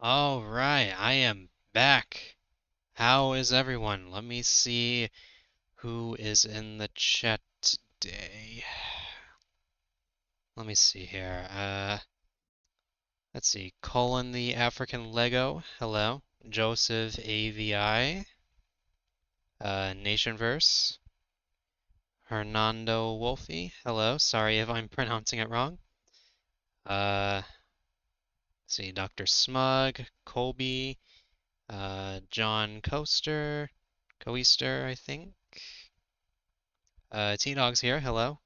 All right, I am back. How is everyone? Let me see who is in the chat today. Let me see here. Let's see. Colin the African Lego. Hello. Joseph AVI. Nationverse. Hernando Wolfie. Hello. Sorry if I'm pronouncing it wrong. Let's see. Dr. Smug. Colby. John Coaster, I think. T-Dog's here, hello.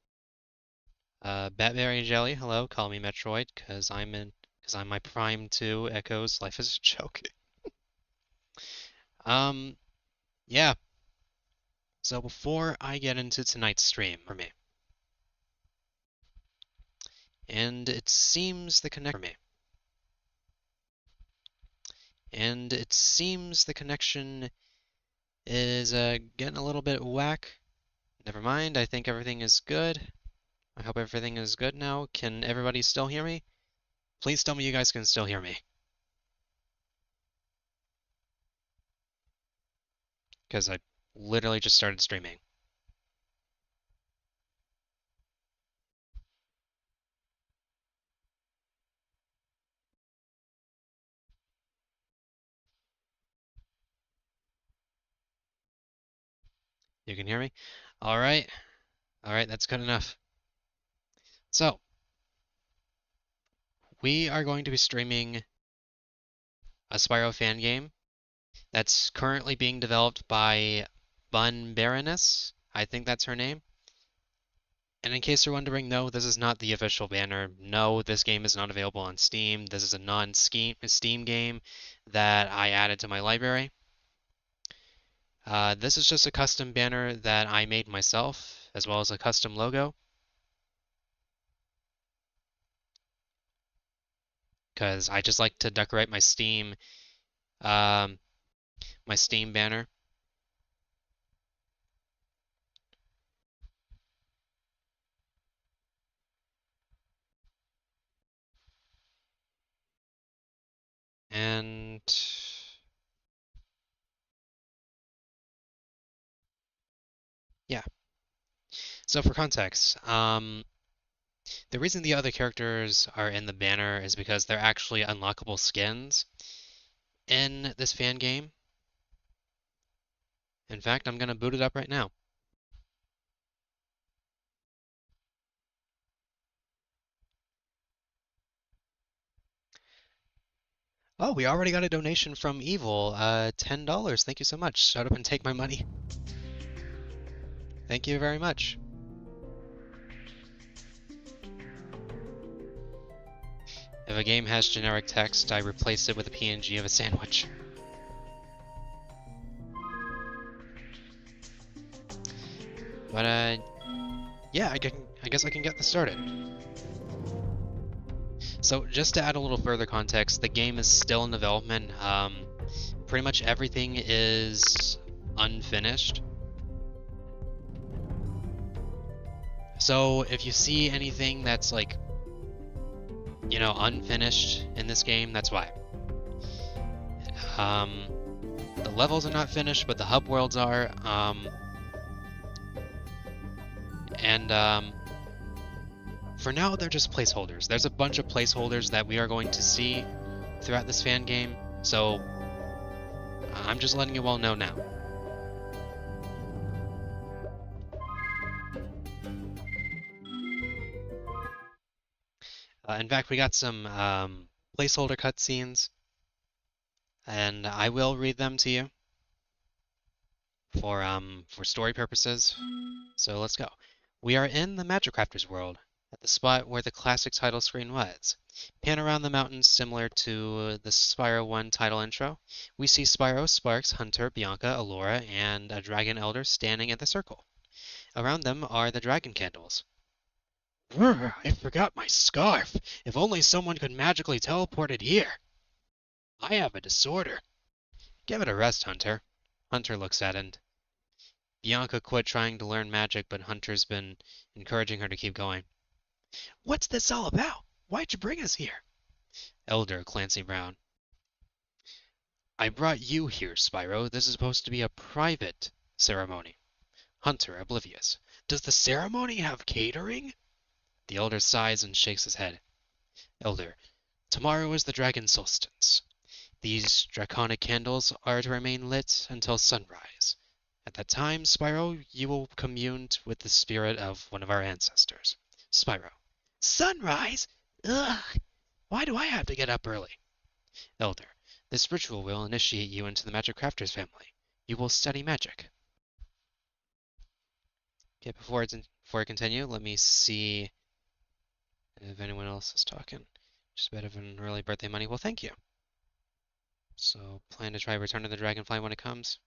Batberry Jelly, hello. Call me Metroid, cause I'm my Prime 2 Echoes. Life is a joke. Yeah. So before I get into tonight's stream, for me, and it seems the connection is getting a little bit whack. Never mind, I think everything is good. I hope everything is good now. Can everybody still hear me? Please tell me you guys can still hear me. Because I literally just started streaming. You can hear me? All right. All right, that's good enough. So, we are going to be streaming a Spyro fan game that's currently being developed by Bun Baroness. I think that's her name. And in case you're wondering, no, this is not the official banner. No, this game is not available on Steam. This is a non-Steam game that I added to my library. This is just a custom banner that I made myself, as well as a custom logo. Because I just like to decorate um, my Steam banner. And yeah. So for context, the reason the other characters are in the banner is because they're actually unlockable skins in this fan game. In fact, I'm gonna boot it up right now. Oh, we already got a donation from Evil. $10. Thank you so much. Shut up and take my money. Thank you very much. If a game has generic text, I replace it with a PNG of a sandwich. But, yeah, I guess I can get this started. So, just to add a little further context, the game is still in development. Pretty much everything is unfinished. So, if you see anything that's like, you know, unfinished in this game, that's why. The levels are not finished, but the hub worlds are. For now, they're just placeholders. There's a bunch of placeholders that we are going to see throughout this fan game, so I'm just letting you all know now. In fact, we got some placeholder cutscenes, and I will read them to you for story purposes. So let's go. We are in the Magic Crafters world, at the spot where the classic title screen was. Pan around the mountains similar to the Spyro 1 title intro. We see Spyro, Sparks, Hunter, Bianca, Allura, and a Dragon Elder standing in the circle. Around them are the dragon candles. I forgot my scarf. If only someone could magically teleport it here. I have a disorder. Give it a rest, Hunter. Hunter looks at it. Bianca quit trying to learn magic, but Hunter's been encouraging her to keep going. What's this all about? Why'd you bring us here? Elder Clancy Brown. I brought you here, Spyro. This is supposed to be a private ceremony. Hunter, oblivious. Does the ceremony have catering? The Elder sighs and shakes his head. Elder, tomorrow is the dragon solstice. These draconic candles are to remain lit until sunrise. At that time, Spyro, you will commune with the spirit of one of our ancestors. Spyro. Sunrise? Ugh! Why do I have to get up early? Elder. This ritual will initiate you into the Magic Crafters family. You will study magic. Okay, before I continue, let me see if anyone else is talking. Just a bit of an early birthday money. Well, thank you. So, plan to try Return of the Dragonfly when it comes.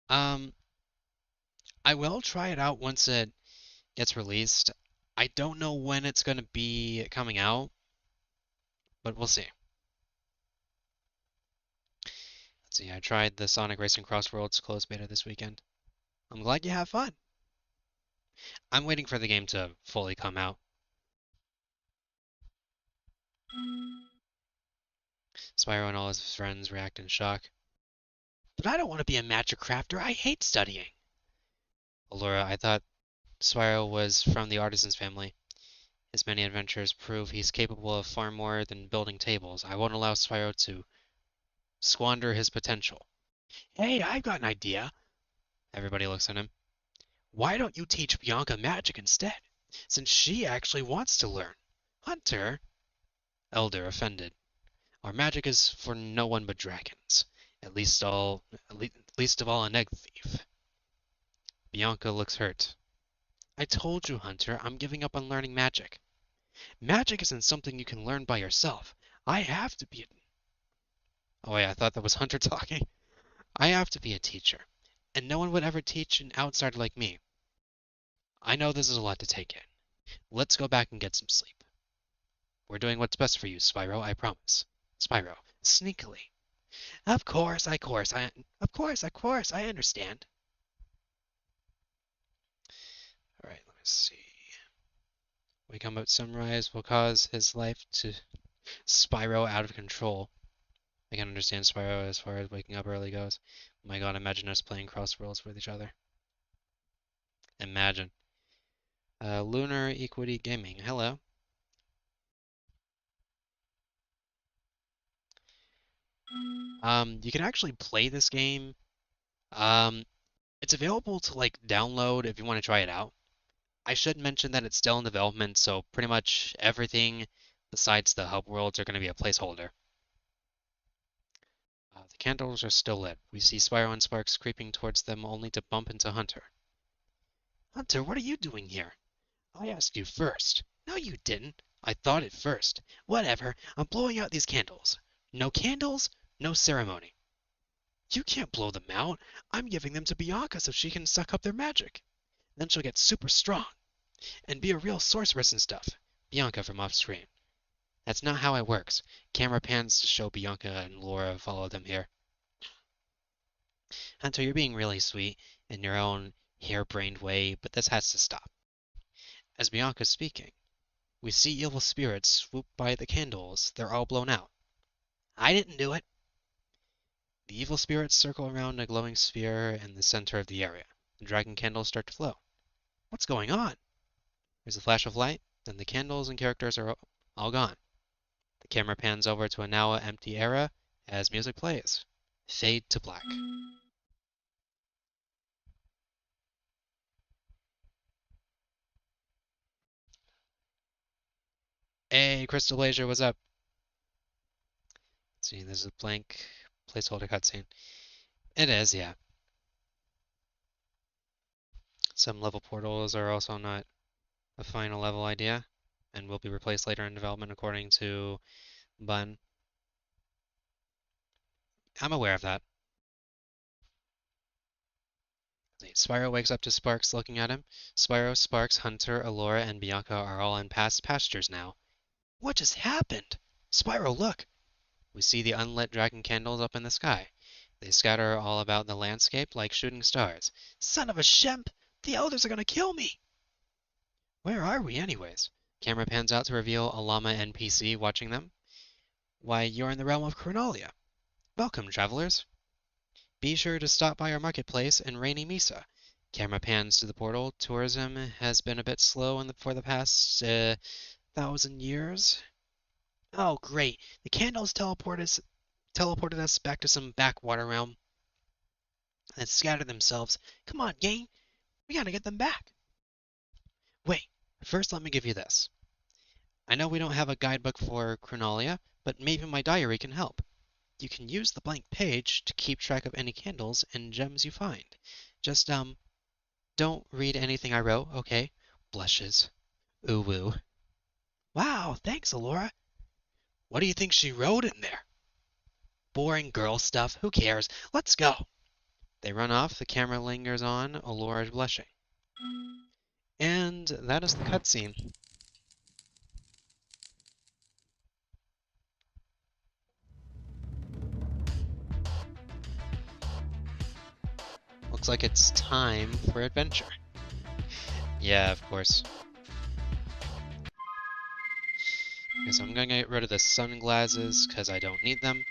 I will try it out once it gets released. I don't know when it's going to be coming out, but we'll see. Let's see, I tried the Sonic Racing Crossworlds closed beta this weekend. I'm glad you have fun. I'm waiting for the game to fully come out. Spyro and all his friends react in shock. But I don't want to be a magic crafter. I hate studying. Allura, I thought Spyro was from the artisan's family. His many adventures prove he's capable of far more than building tables. I won't allow Spyro to squander his potential. Hey, I've got an idea. Everybody looks at him. Why don't you teach Bianca magic instead, since she actually wants to learn? Hunter? Elder, offended. Our magic is for no one but dragons. At least of all an egg thief. Bianca looks hurt. I told you, Hunter, I'm giving up on learning magic. Magic isn't something you can learn by yourself. I have to be. Oh, wait, I thought that was Hunter talking. I have to be a teacher, and no one would ever teach an outsider like me. I know this is a lot to take in. Let's go back and get some sleep. We're doing what's best for you, Spyro, I promise. Spyro, sneakily. Of course, I understand. All right, let me see. Wake up at sunrise will cause his life to spiral out of control. I can understand Spyro as far as waking up early goes. Oh my god, imagine us playing crossworlds with each other. Imagine. Lunar Equity Gaming, hello. You can actually play this game. Um, it's available to like download if you want to try it out. I should mention that it's still in development, so pretty much everything besides the hub worlds are going to be a placeholder. The candles are still lit. We see Spyro and Sparks creeping towards them only to bump into Hunter. Hunter, what are you doing here? I asked you first. No, you didn't. I thought it first. Whatever, I'm blowing out these candles. No candles, no ceremony. You can't blow them out. I'm giving them to Bianca so she can suck up their magic. Then she'll get super strong and be a real sorceress and stuff. Bianca from off screen. That's not how it works. Camera pans to show Bianca and Laura follow them here. Hunter, you're being really sweet in your own harebrained way, but this has to stop. As Bianca's speaking, we see evil spirits swoop by the candles. They're all blown out. I didn't do it. The evil spirits circle around a glowing sphere in the center of the area. The dragon candles start to flow. What's going on? There's a flash of light, then the candles and characters are all gone. The camera pans over to a now empty area as music plays. Fade to black. Hey, Crystal Blazer, what's up? Let's see, there's a blank placeholder cutscene. It is, yeah. Some level portals are also not a final level idea and will be replaced later in development according to Bun. I'm aware of that. Spyro wakes up to Sparks looking at him. Spyro, Sparks, Hunter, Alora, and Bianca are all in past pastures now. What just happened? Spyro, look! We see the unlit dragon candles up in the sky. They scatter all about the landscape like shooting stars. Son of a shemp! The elders are gonna kill me! Where are we, anyways? Camera pans out to reveal a llama NPC watching them. Why, you're in the realm of Chronolia. Welcome, travelers. Be sure to stop by our marketplace in rainy Mesa. Camera pans to the portal. Tourism has been a bit slow for the past 1,000 years. Oh, great. The candles teleported us back to some backwater realm and scattered themselves. Come on, gang. We gotta get them back. Wait, first let me give you this. I know we don't have a guidebook for Chronolia, but maybe my diary can help. You can use the blank page to keep track of any candles and gems you find. Just, don't read anything I wrote, okay? Blushes. Ooh woo. Wow, thanks, Alora. What do you think she wrote in there? Boring girl stuff. Who cares? Let's go. They run off. The camera lingers on. Alora is blushing. And that is the cutscene. Looks like it's time for adventure. Yeah, of course. Okay, so I'm gonna get rid of the sunglasses because I don't need them.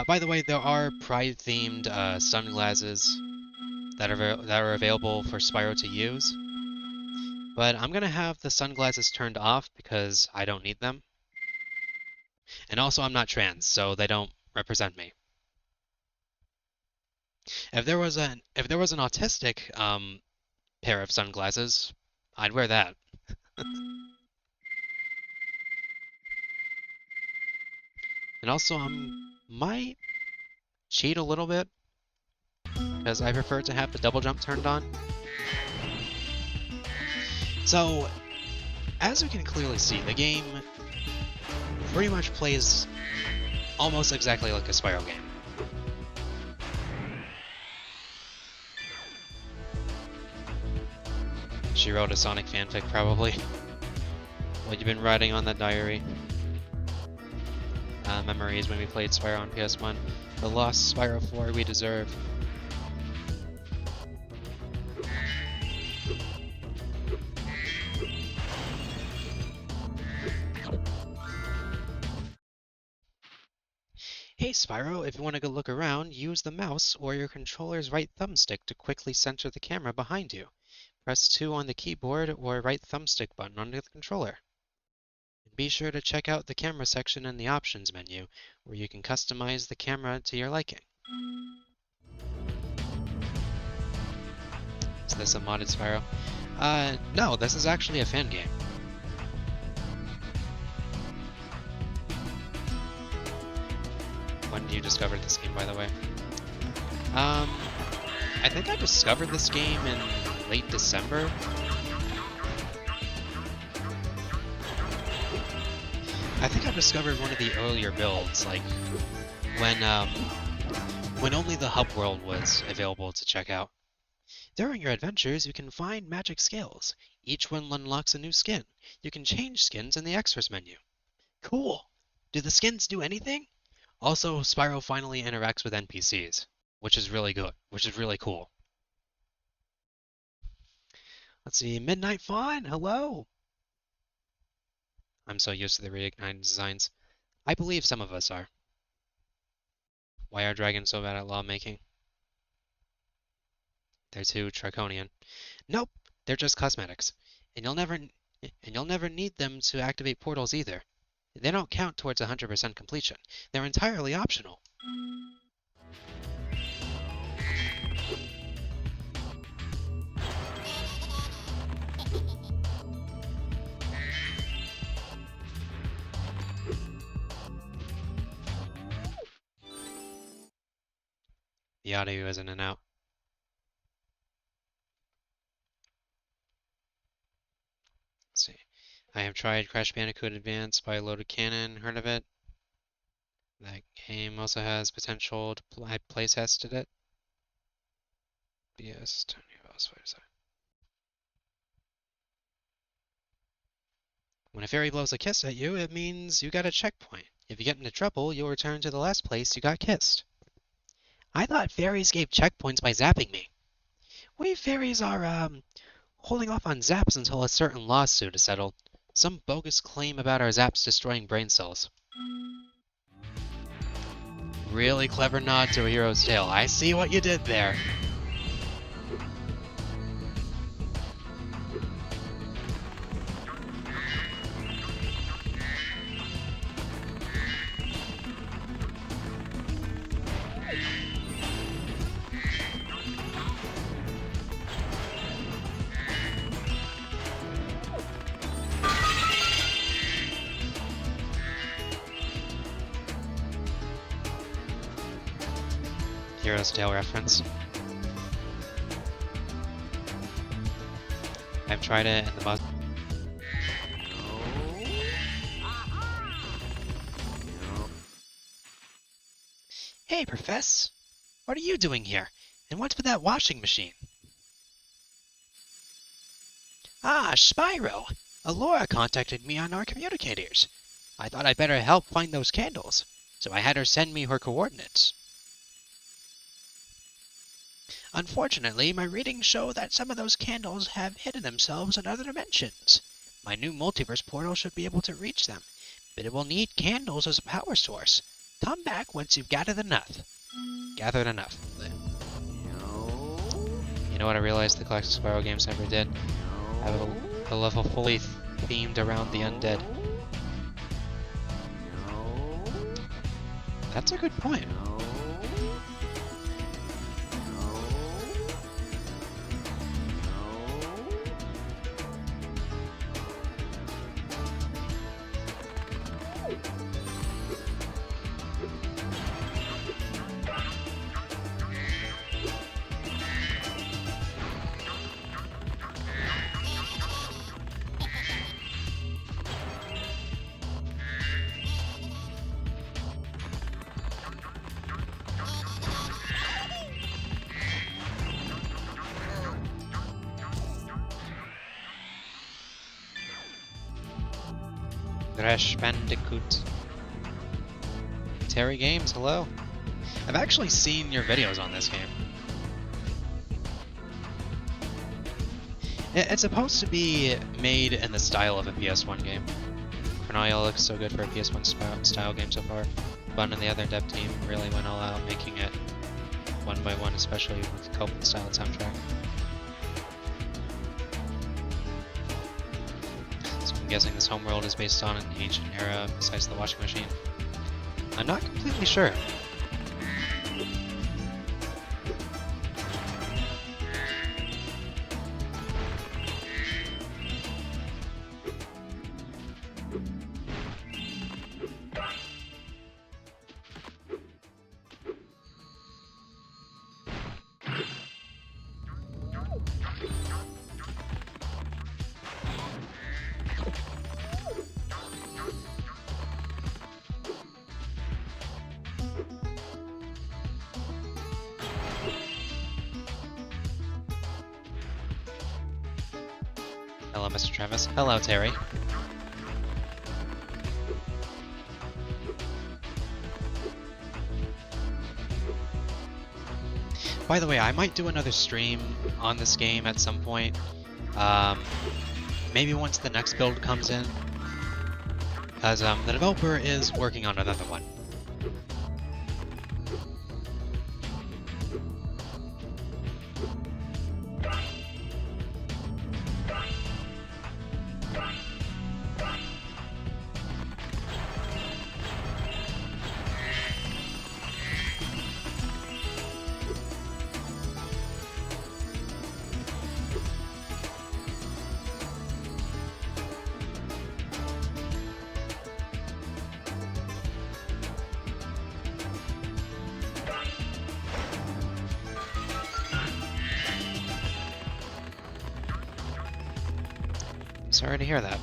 By the way, there are Pride-themed sunglasses that are available for Spyro to use. But I'm gonna have the sunglasses turned off because I don't need them. And also I'm not trans, so they don't represent me. If there was an autistic pair of sunglasses, I'd wear that. And also, might cheat a little bit because I prefer to have the double jump turned on. So, as you can clearly see, the game pretty much plays almost exactly like a Spyro game. She wrote a Sonic fanfic, probably. What you've been writing on that diary. Memories when we played Spyro on PS1. The lost Spyro 4 we deserve. Hey Spyro, if you want to go look around, use the mouse or your controller's right thumbstick to quickly center the camera behind you. Press 2 on the keyboard or right thumbstick button on the controller. And be sure to check out the camera section in the options menu, where you can customize the camera to your liking. Is this a modded Spyro? No, this is actually a fan game. When did you discover this game, by the way? I think I discovered this game in late December. I think I discovered one of the earlier builds, like when only the hub world was available to check out. During your adventures, you can find magic skills. Each one unlocks a new skin. You can change skins in the extras menu. Cool! Do the skins do anything? Also, Spyro finally interacts with NPCs, which is really good, which is really cool. Let's see, Midnight Fawn, hello! I'm so used to the reignited designs. I believe some of us are. Why are dragons so bad at lawmaking? They're too draconian. Nope, they're just cosmetics. And you'll never need them to activate portals either. They don't count towards 100% completion. They're entirely optional. The audio is in and out. Let's see. I have tried Crash Bandicoot Advance by Loaded Cannon. Heard of it? That game also has potential to I playtested it. BS, Tony Ross, what is that? When a fairy blows a kiss at you, it means you got a checkpoint. If you get into trouble, you'll return to the last place you got kissed. I thought fairies gave checkpoints by zapping me. We fairies are, holding off on zaps until a certain lawsuit is settled. Some bogus claim about our zaps destroying brain cells. Really clever nod to A Hero's Tale. I see what you did there. Hero's Tale reference. I've tried it in the bus. Hey, Profess! What are you doing here? And what's with that washing machine? Ah, Spyro! Alora contacted me on our communicators. I thought I'd better help find those candles, so I had her send me her coordinates. Unfortunately, my readings show that some of those candles have hidden themselves in other dimensions. My new multiverse portal should be able to reach them, but it will need candles as a power source. Come back once you've gathered enough. Gathered enough. You know what I realized the classic Spyro games never did? Have a level fully themed around the undead. That's a good point. Crash Bandicoot. Terry Games, hello. I've actually seen your videos on this game. It's supposed to be made in the style of a PS1 game. Chronolia looks so good for a PS1 style game so far. Bun and the other dev team really went all out, making it one by one, especially with Copeland style soundtrack. So I'm guessing this homeworld is based on an ancient era besides the washing machine. I'm not completely sure. Hello, Mr. Travis. Hello, Terry. By the way, I might do another stream on this game at some point. Maybe once the next build comes in. Because the developer is working on another one. Sorry to hear that.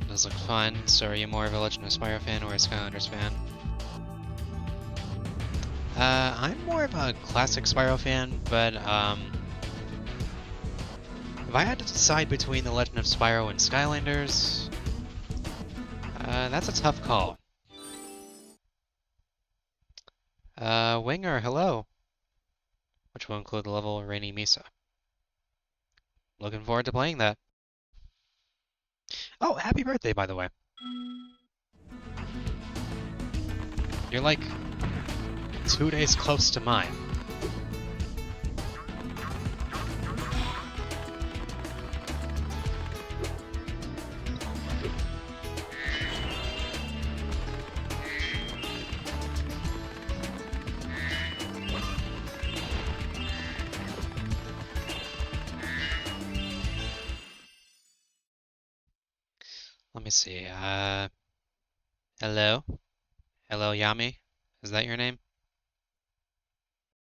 Does look fun. So are you more of a Legend of Spyro fan or a Skylanders fan? I'm more of a classic Spyro fan, but if I had to decide between the Legend of Spyro and Skylanders, that's a tough call. Winger, hello. Which will include the level Rainy Mesa. Looking forward to playing that. Oh, happy birthday, by the way. You're like 2 days close to mine. Let me see, hello? Hello, Yami? Is that your name?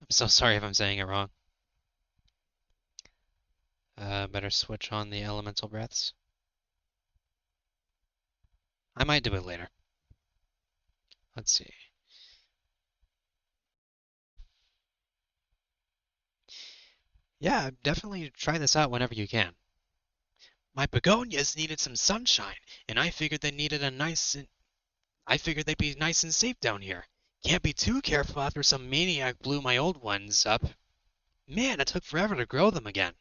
I'm so sorry if I'm saying it wrong. Better switch on the elemental breaths. I might do it later. Let's see. Yeah, definitely try this out whenever you can. My begonias needed some sunshine, and I figured they'd be nice and safe down here. Can't be too careful after some maniac blew my old ones up. Man, it took forever to grow them again.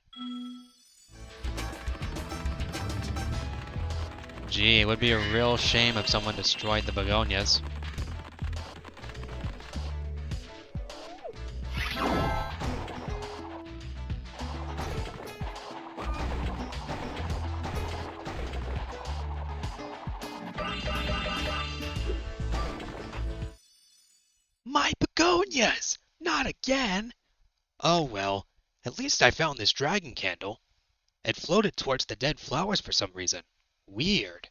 Gee, it would be a real shame if someone destroyed the begonias. My begonias! Not again! Oh well, at least I found this dragon candle. It floated towards the dead flowers for some reason. Weird.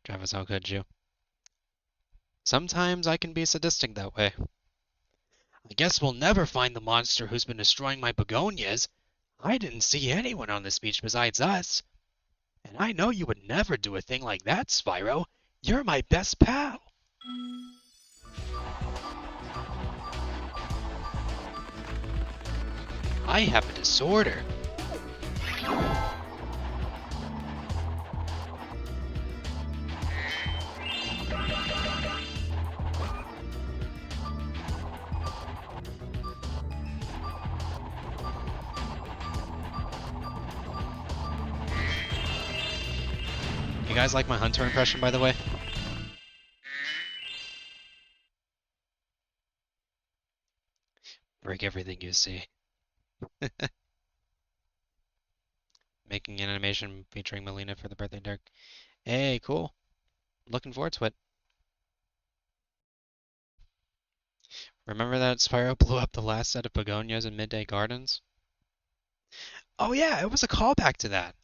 Travis, how could you? Sometimes I can be sadistic that way. I guess we'll never find the monster who's been destroying my begonias. I didn't see anyone on this beach besides us. And I know you would never do a thing like that, Spyro. You're my best pal. I have a disorder. You guys like my Hunter impression, by the way? Break everything you see. Making an animation featuring Melina for the birthday Dirk. Hey, cool. Looking forward to it. Remember that Spyro blew up the last set of begonias in Midday Gardens? Oh yeah, it was a callback to that.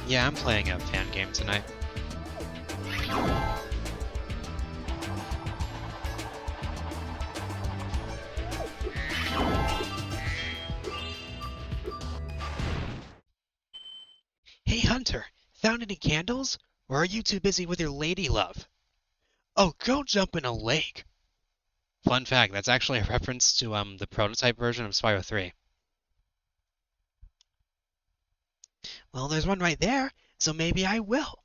Yeah, I'm playing a fan game tonight. Hey Hunter, found any candles? Or are you too busy with your lady love? Oh, go jump in a lake! Fun fact, that's actually a reference to the prototype version of Spyro 3. Well, there's one right there, so maybe I will.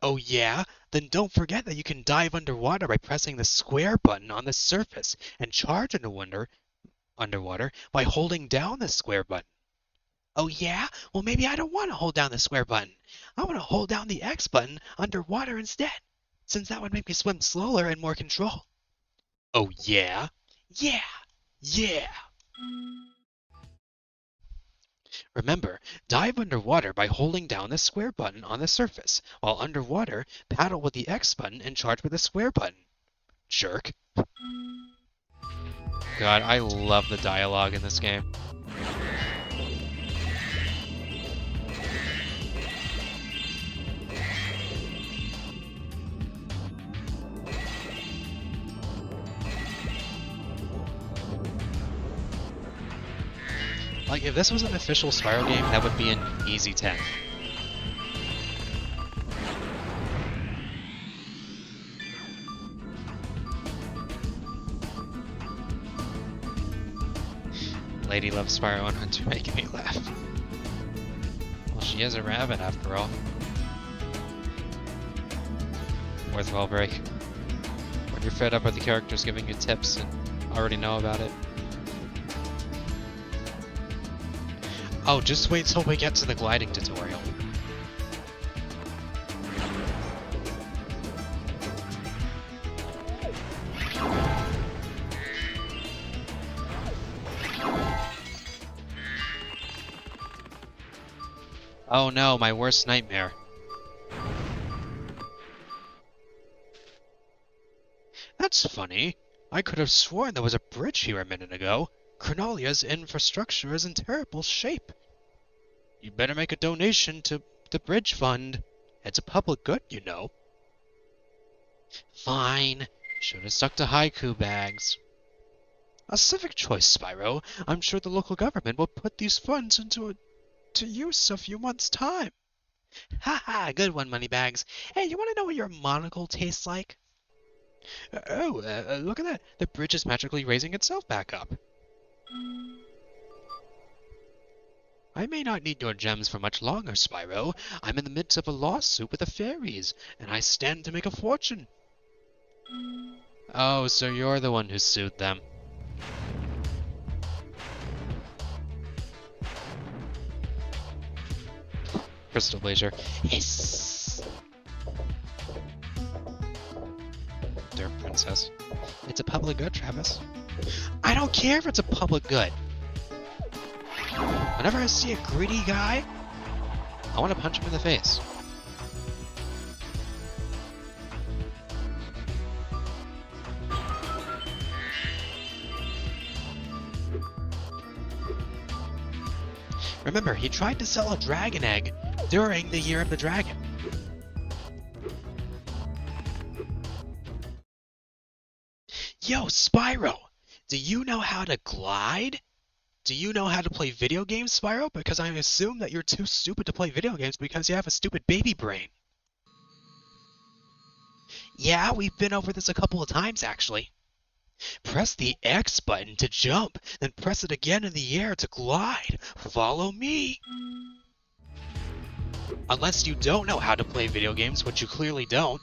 Oh yeah? Then don't forget that you can dive underwater by pressing the square button on the surface and charge underwater by holding down the square button. Oh yeah? Well, maybe I don't want to hold down the square button. I want to hold down the X button underwater instead, since that would make me swim slower and more control. Oh yeah? Yeah! Yeah! Remember, dive underwater by holding down the square button on the surface, while underwater, paddle with the X button and charge with the square button. Jerk. God, I love the dialogue in this game. Like, if this was an official Spyro game, that would be an easy 10. Lady loves Spyro and Hunter making me laugh. Well, she is a rabbit after all. Worthwhile break. When you're fed up with the characters giving you tips and already know about it. Oh, just wait till we get to the gliding tutorial. Oh no, my worst nightmare. That's funny. I could have sworn there was a bridge here a minute ago. Chronolia's infrastructure is in terrible shape. You better make a donation to the bridge fund. It's a public good, you know. Fine. Should have stuck to haiku bags. A civic choice, Spyro. I'm sure the local government will put these funds to use a few months' time. Ha ha, good one, Moneybags. Hey, you want to know what your monocle tastes like? Look at that. The bridge is magically raising itself back up. I may not need your gems for much longer, Spyro. I'm in the midst of a lawsuit with the fairies, and I stand to make a fortune. Oh, so you're the one who sued them. Crystal Blazer. Hiss! Derp Princess. It's a public good, Travis. I don't care if it's a public good. Whenever I see a greedy guy, I want to punch him in the face. Remember, he tried to sell a dragon egg during the Year of the Dragon. Yo, Spyro! Do you know how to glide? Do you know how to play video games, Spyro? Because I assume that you're too stupid to play video games because you have a stupid baby brain. Yeah, we've been over this a couple of times, actually. Press the X button to jump, then press it again in the air to glide. Follow me. Unless you don't know how to play video games, which you clearly don't.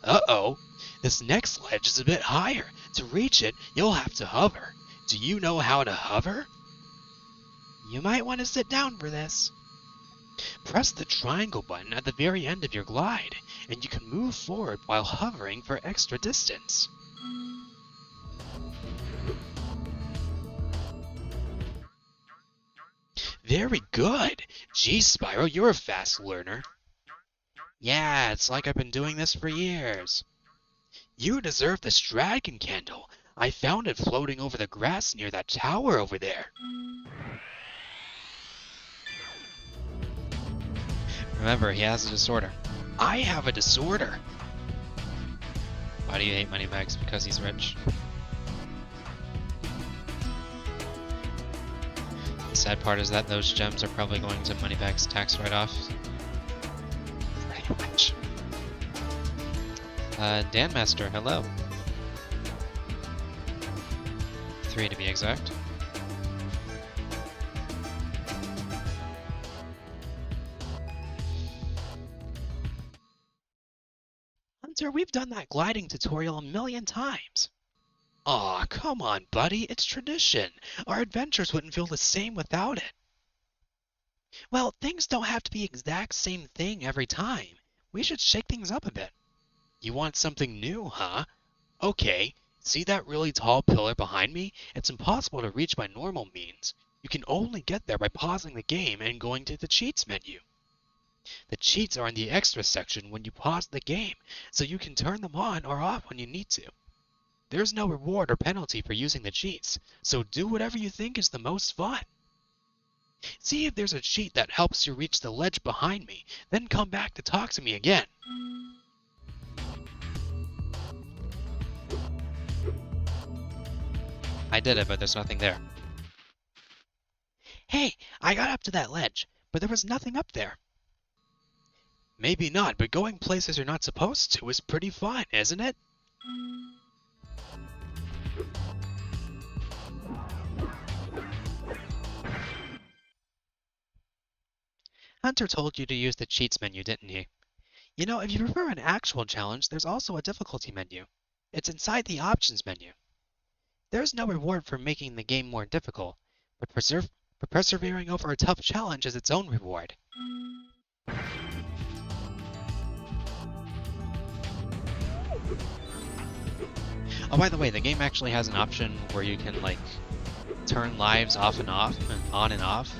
Uh-oh. This next ledge is a bit higher. To reach it, you'll have to hover. Do you know how to hover? You might want to sit down for this. Press the triangle button at the very end of your glide, and you can move forward while hovering for extra distance. Very good! Geez, Spyro, you're a fast learner. Yeah, it's like I've been doing this for years. You deserve this dragon candle. I found it floating over the grass near that tower over there. Remember, he has a disorder. I have a disorder. Why do you hate Moneybags? Because he's rich. The sad part is that those gems are probably going to Moneybags' tax write-off. Pretty much. Dan Master, hello. 3 to be exact. Hunter, we've done that gliding tutorial a million times. Aw, come on, buddy, it's tradition. Our adventures wouldn't feel the same without it. Well, things don't have to be exact same thing every time. We should shake things up a bit. You want something new, huh? Okay, see that really tall pillar behind me? It's impossible to reach by normal means. You can only get there by pausing the game and going to the cheats menu. The cheats are in the extra section when you pause the game, so you can turn them on or off when you need to. There's no reward or penalty for using the cheats, so do whatever you think is the most fun. See if there's a cheat that helps you reach the ledge behind me, then come back to talk to me again. I did it, but there's nothing there. Hey, I got up to that ledge, but there was nothing up there. Maybe not, but going places you're not supposed to is pretty fun, isn't it? Hunter told you to use the cheats menu, didn't he? You know, if you prefer an actual challenge, there's also a difficulty menu. It's inside the options menu. There's no reward for making the game more difficult, but persevering over a tough challenge is its own reward. Oh, by the way, the game actually has an option where you can, like, turn lives off and off, and on and off.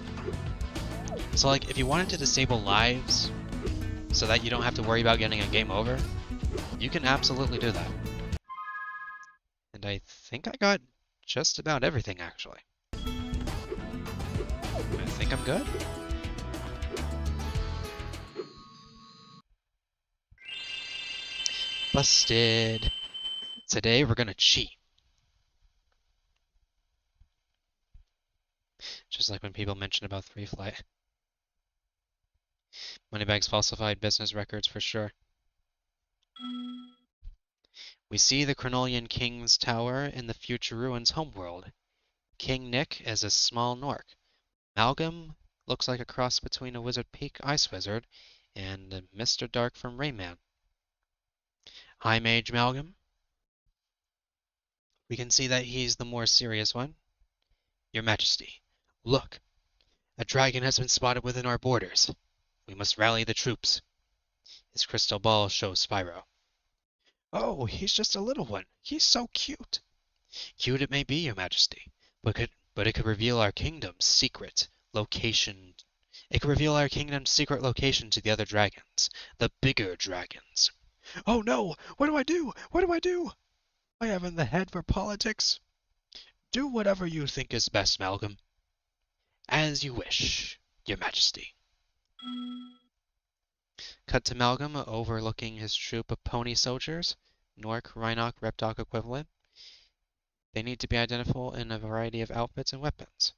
So, like, if you wanted to disable lives so that you don't have to worry about getting a game over, you can absolutely do that. And I think I got just about everything, actually. I think I'm good. Busted. Today we're gonna cheat. Just like when people mention about 3-flight. Moneybags falsified business records for sure. We see the Chronolian King's Tower in the future ruins homeworld. King Nick is a small Nork. Malcolm looks like a cross between a Wizard Peak Ice Wizard and Mr. Dark from Rayman. High Mage Malcolm. We can see that he's the more serious one. Your Majesty, look. A dragon has been spotted within our borders. We must rally the troops. His crystal ball shows Spyro. Oh, he's just a little one. He's so cute. Cute it may be, Your Majesty, but it could reveal our kingdom's secret location. It could reveal our kingdom's secret location to the other dragons, the bigger dragons. Oh no! What do I do? What do I do? I haven't the head for politics. Do whatever you think is best, Malcolm. As you wish, Your Majesty. Cut to Malcolm overlooking his troop of pony soldiers, Nork, Rhinoc, Repdoc equivalent. They need to be identifiable in a variety of outfits and weapons.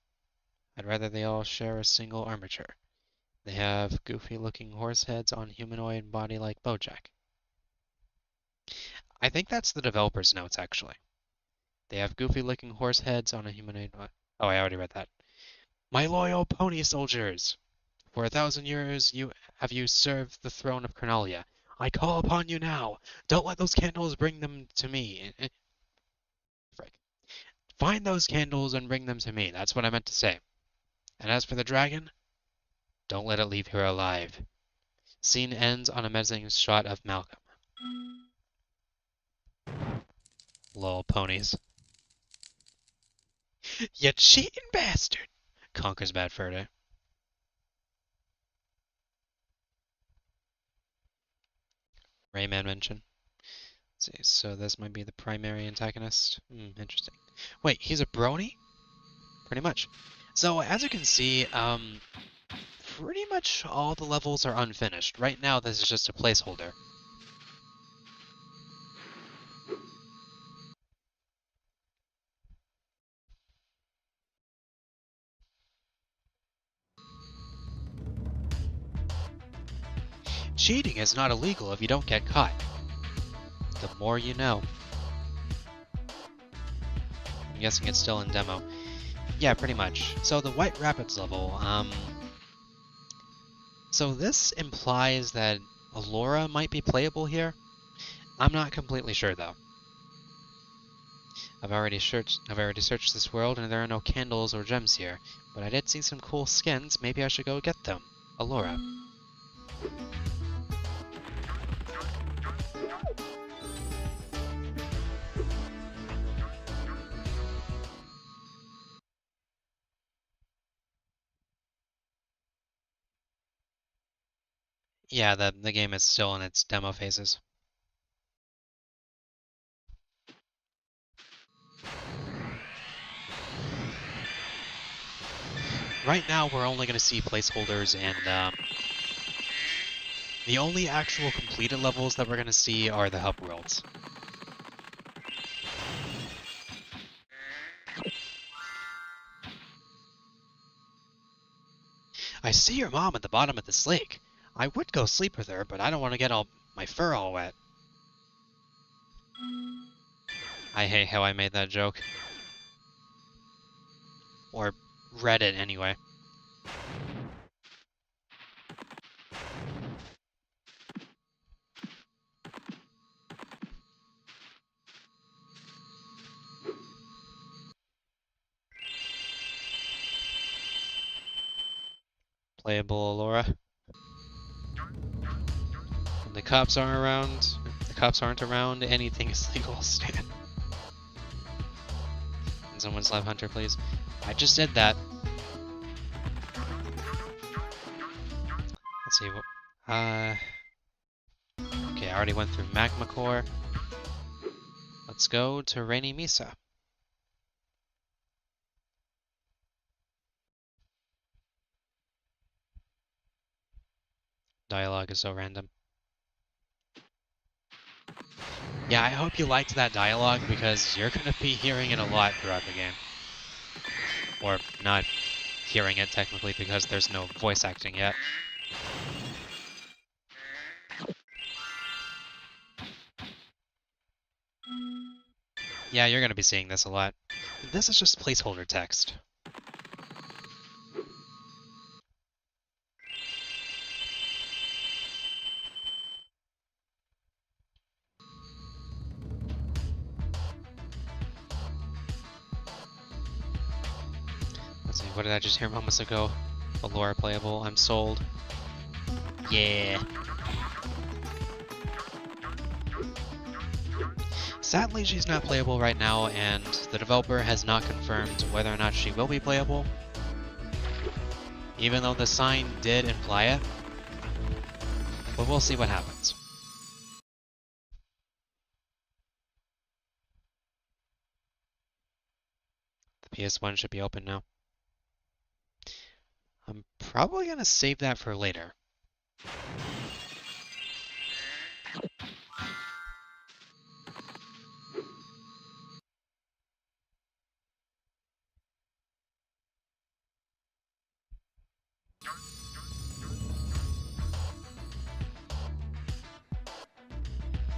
I'd rather they all share a single armature. They have goofy-looking horse heads on humanoid body like Bojack. I think that's the developer's notes, actually. They have goofy-looking horse heads on a humanoid body. Oh, I already read that. My loyal pony soldiers! For 1,000 years have you served the throne of Chronolia. I call upon you now! Don't let those candles bring them to me. Frick. Find those candles and bring them to me. That's what I meant to say. And as for the dragon, don't let it leave here alive. Scene ends on a menacing shot of Malcolm. Lol, ponies. You cheating bastard! Conquers Bad Fur Day. Rayman mention. Let's see, so this might be the primary antagonist. Interesting. Wait, he's a brony? Pretty much. So as you can see, pretty much all the levels are unfinished. Right now, this is just a placeholder. Cheating is not illegal if you don't get caught. The more you know. I'm guessing it's still in demo. Yeah, pretty much. So the White Rapids level, so this implies that Allura might be playable here. I'm not completely sure though. I've already searched this world and there are no candles or gems here, but I did see some cool skins. Maybe I should go get them. Allura. Yeah, the game is still in its demo phases. Right now, we're only going to see placeholders, and the only actual completed levels that we're going to see are the hub worlds. I see your mom at the bottom of this lake. I would go sleep with her, but I don't want to get all my fur all wet. I hate how I made that joke. Or read it anyway. Playable Allura. When the cops aren't around, anything is legal, Stan. Can someone slap Hunter, please? I just did that. Let's see what. Okay, I already went through Magma Core. Let's go to Rainy Mesa. Dialogue is so random. Yeah, I hope you liked that dialogue because you're going to be hearing it a lot throughout the game. Or not hearing it technically because there's no voice acting yet. Yeah, you're going to be seeing this a lot. This is just placeholder text. Let's see, what did I just hear moments ago? Allura playable, I'm sold. Yeah. Sadly, she's not playable right now, and the developer has not confirmed whether or not she will be playable. Even though the sign did imply it. But we'll see what happens. The PS1 should be open now. probably gonna save that for later.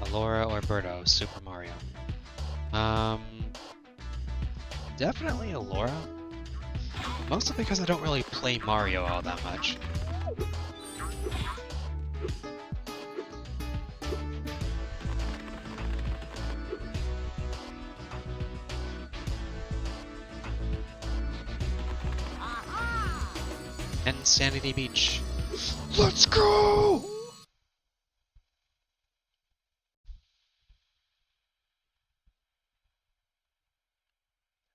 Allura or Birdo, Super Mario. Um, Definitely Allura. Mostly because I don't really play Mario all that much. Insanity Beach. Let's go!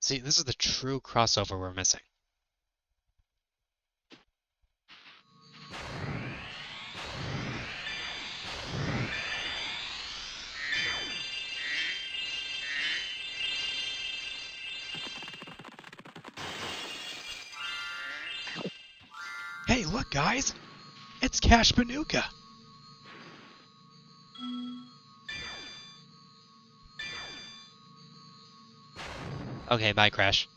See, this is the true crossover we're missing. Hey, look, guys! It's Cash Banuka! Okay, bye, Crash.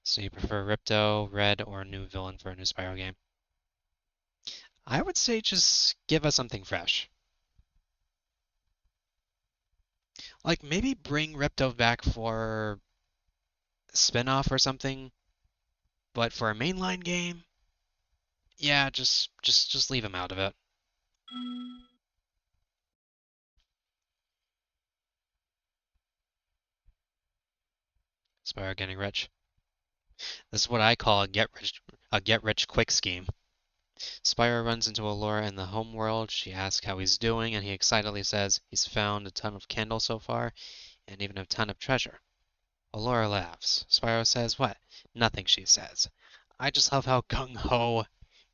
So you prefer Ripto, Red, or a new villain for a new Spyro game? I would say just give us something fresh. Like, maybe bring Ripto back for a spin-off or something, but for a mainline game, yeah, just leave him out of it. Spyro getting rich. This is what I call a get rich quick scheme. Spyro runs into Allura in the home world. She asks how he's doing, and he excitedly says he's found a ton of candles so far, and even a ton of treasure. Allura laughs. Spyro says, "What? Nothing," she says. I just love how gung-ho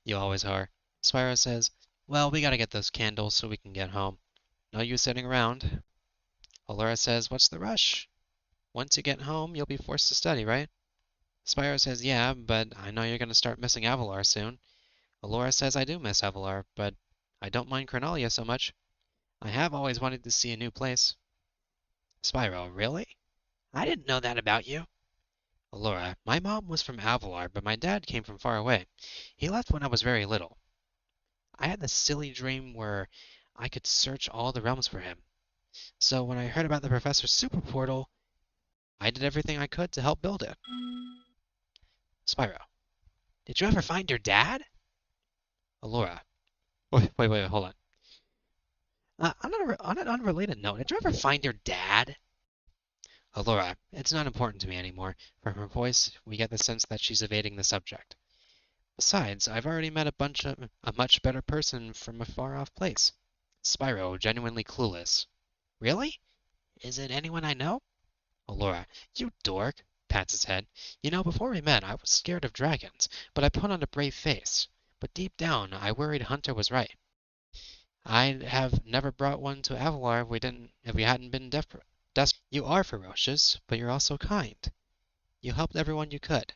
you always are. Spyro says, "Well, we gotta get those candles so we can get home. No use sitting around." Allura says, "What's the rush? Once you get home, you'll be forced to study, right?" Spyro says, "Yeah, but I know you're gonna start missing Avalar soon." Allura says, "I do miss Avalar, but I don't mind Chronolia so much. I have always wanted to see a new place." Spyro, really? I didn't know that about you. Allura, my mom was from Avalar, but my dad came from far away. He left when I was very little. I had this silly dream where I could search all the realms for him. So when I heard about the Professor's super portal, I did everything I could to help build it. Spyro, did you ever find your dad? Allura, wait, hold on. On an unrelated note, did you ever find your dad? Allura, it's not important to me anymore. From her voice, we get the sense that she's evading the subject. Besides, I've already met a much better person from a far-off place. Spyro, genuinely clueless. Really? Is it anyone I know? Allura, you dork, pats his head. You know, before we met, I was scared of dragons, but I put on a brave face. But deep down, I worried Hunter was right. I'd have never brought one to Avalar if we hadn't been desperate. You are ferocious, but you're also kind. You helped everyone you could.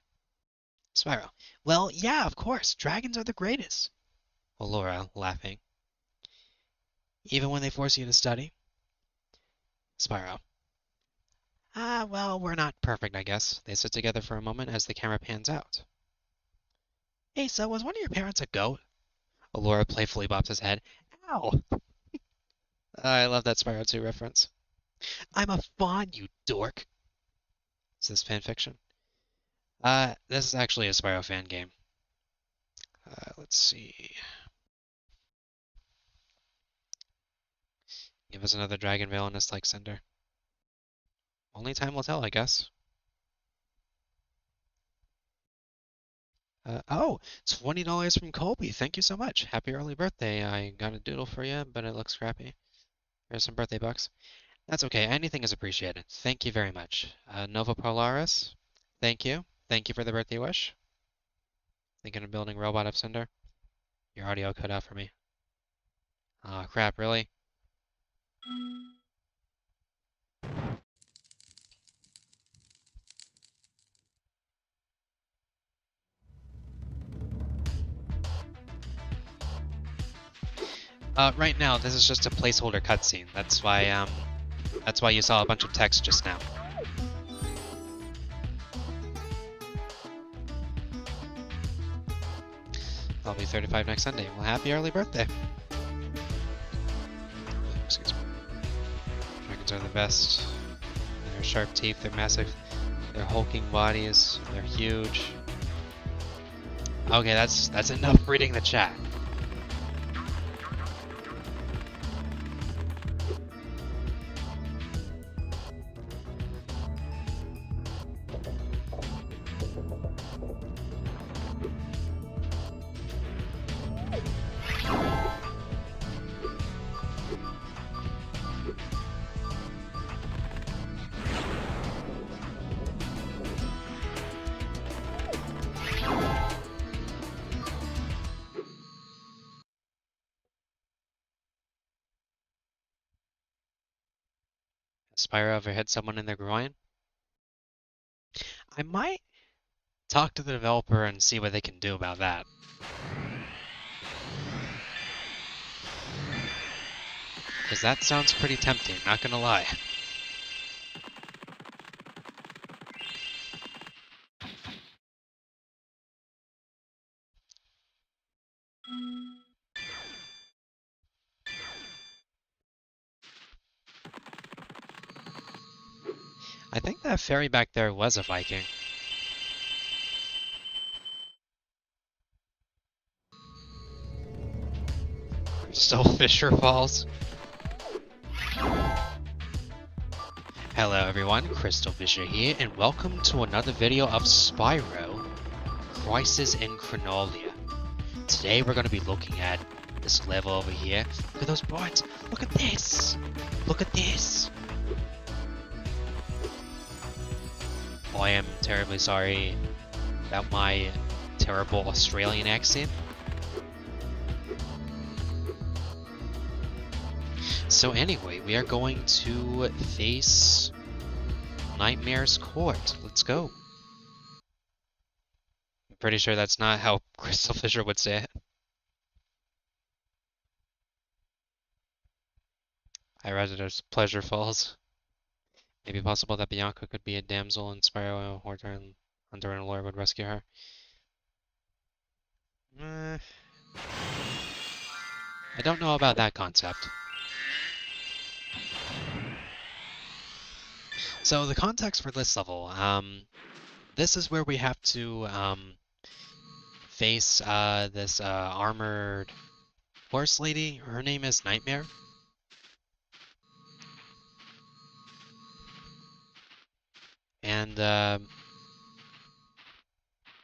Spyro. Well, yeah, of course. Dragons are the greatest. Allura, laughing. Even when they force you to study? Spyro. Well, we're not perfect, I guess. They sit together for a moment as the camera pans out. Hey, so was one of your parents a goat? Allura playfully bops his head. Ow! I love that Spyro 2 reference. I'm a fawn, you dork. Is this fan fiction? This is actually a Spyro fan game. Let's see. Give us another Dragon Violinist like Cinder. Only time will tell, I guess. Oh, $20 from Colby. Thank you so much. Happy early birthday. I got a doodle for you, but it looks crappy. Here's some birthday bucks. That's okay. Anything is appreciated. Thank you very much. Nova Polaris. Thank you. Thank you for the birthday wish. Thinking of building Robot of Cinder. Your audio cut out for me. Aw, crap, really? Right now, this is just a placeholder cutscene. That's why you saw a bunch of text just now. I'll be 35 next Sunday. Well, happy early birthday. Excuse me. Dragons are the best. Their sharp teeth, they're massive. Their hulking bodies, they're huge. Okay, that's enough reading the chat. Spyro ever hit someone in their groin? I might talk to the developer and see what they can do about that. Because that sounds pretty tempting, not gonna lie. I think that fairy back there was a Viking. Crystal Fisher Falls. Hello everyone, Crystal Fisher here, and welcome to another video of Spyro, Crisis in Chronolia. Today we're going to be looking at this level over here. Look at those boards! Look at this! Look at this! I am terribly sorry about my terrible Australian accent. So anyway, we are going to face Nightmare's Court. Let's go. I'm pretty sure that's not how Crystal Fisher would say it. I read it as Pleasure Falls. Maybe possible that Bianca could be a damsel and Spyro, Hunter, and Laura would rescue her. I don't know about that concept. So the context for this level, this is where we have to face this armored horse lady. Her name is Nightmare. And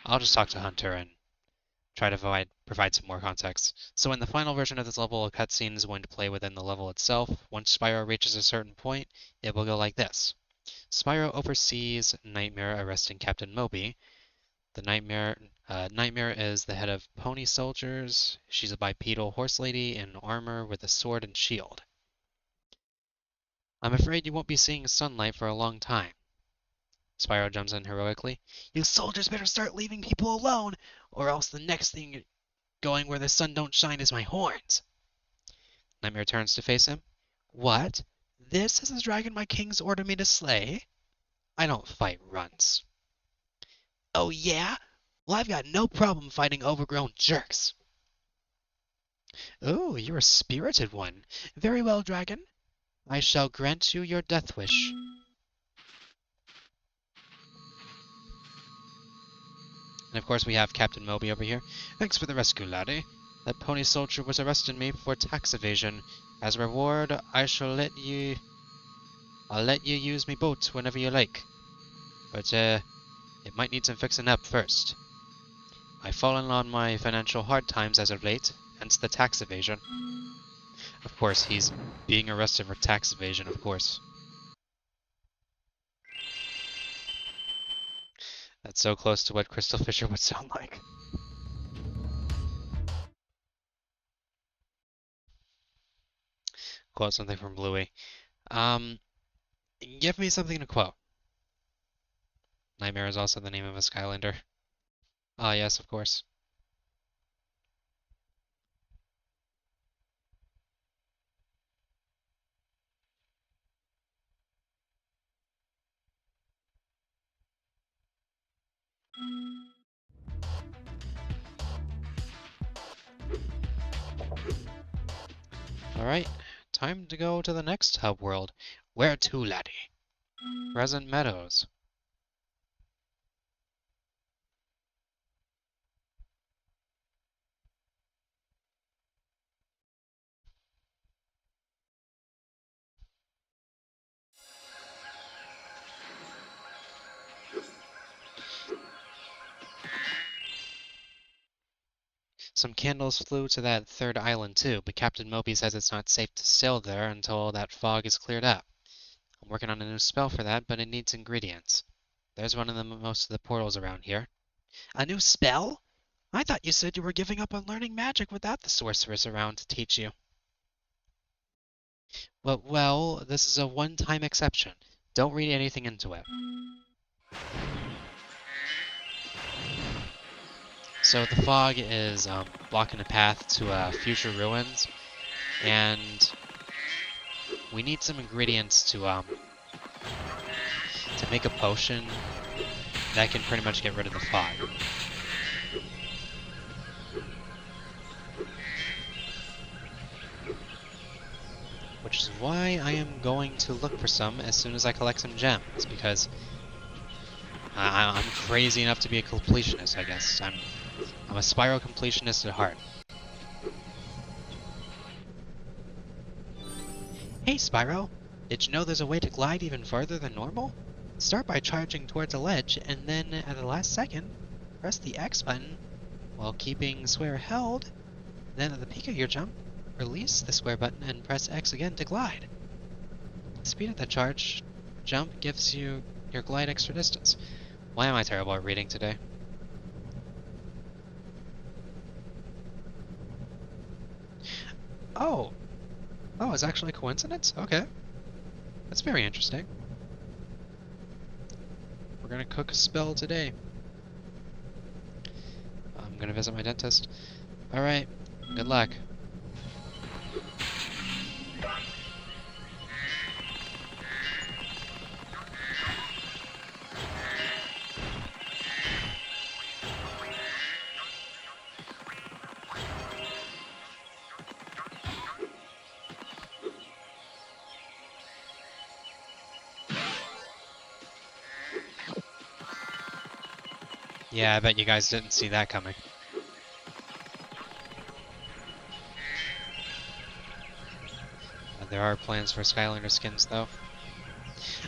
I'll just talk to Hunter and try to provide some more context. So in the final version of this level, a cutscene is going to play within the level itself. Once Spyro reaches a certain point, it will go like this. Spyro oversees Nightmare arresting Captain Moby. The Nightmare is the head of pony soldiers. She's a bipedal horse lady in armor with a sword and shield. I'm afraid you won't be seeing sunlight for a long time. Spyro jumps in heroically. You soldiers better start leaving people alone, or else the next thing going where the sun don't shine is my horns. Nightmare turns to face him. What? This is the dragon my kings ordered me to slay? I don't fight runts. Oh yeah? Well, I've got no problem fighting overgrown jerks. Oh, you're a spirited one. Very well, dragon. I shall grant you your death wish. And of course we have Captain Moby over here. Thanks for the rescue, laddie. That pony soldier was arresting me for tax evasion. As a reward, I'll let you use me boat whenever you like. But it might need some fixing up first. I've fallen on my financial hard times as of late, hence the tax evasion. Of course, he's being arrested for tax evasion, of course. That's so close to what Crystal Fisher would sound like. Quote something from Bluey. Give me something to quote. Nightmare is also the name of a Skylander. Ah, yes, of course. Alright, time to go to the next hub world. Where to, laddie? Crescent Meadows. Some candles flew to that third island too, but Captain Moby says it's not safe to sail there until that fog is cleared up. I'm working on a new spell for that, but it needs ingredients. There's one in most of the portals around here. A new spell? I thought you said you were giving up on learning magic without the sorceress around to teach you. Well, this is a one-time exception. Don't read anything into it. So the fog is blocking the path to future ruins, and we need some ingredients to make a potion that can pretty much get rid of the fog. Which is why I am going to look for some as soon as I collect some gems, because I'm crazy enough to be a completionist, I guess. I'm a Spyro completionist at heart. Hey Spyro, did you know there's a way to glide even farther than normal? Start by charging towards a ledge, and then at the last second, press the X button while keeping square held. Then at the peak of your jump, release the square button and press X again to glide. The speed of the charge jump gives you your glide extra distance. Why am I terrible at reading today? Oh, it's actually a coincidence? Okay. That's very interesting. We're gonna cook a spell today. I'm gonna visit my dentist. Alright, good luck. Yeah, I bet you guys didn't see that coming. There are plans for Skylander skins, though.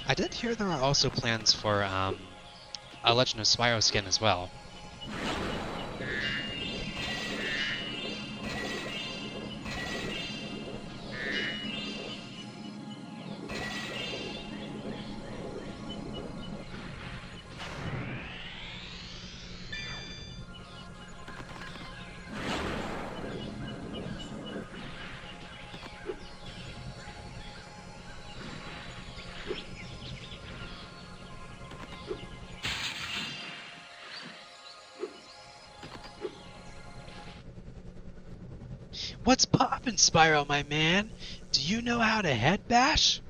I did hear there are also plans for a Legend of Spyro skin as well. What's poppin', Spyro, my man? Do you know how to head bash?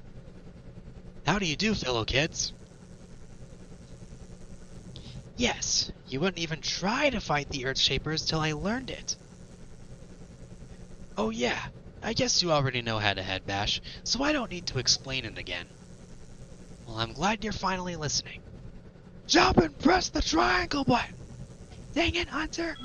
How do you do, fellow kids? Yes, you wouldn't even try to fight the Earthshapers till I learned it. Oh yeah, I guess you already know how to head bash, so I don't need to explain it again. Well, I'm glad you're finally listening. Jump and press the triangle button! Dang it, Hunter!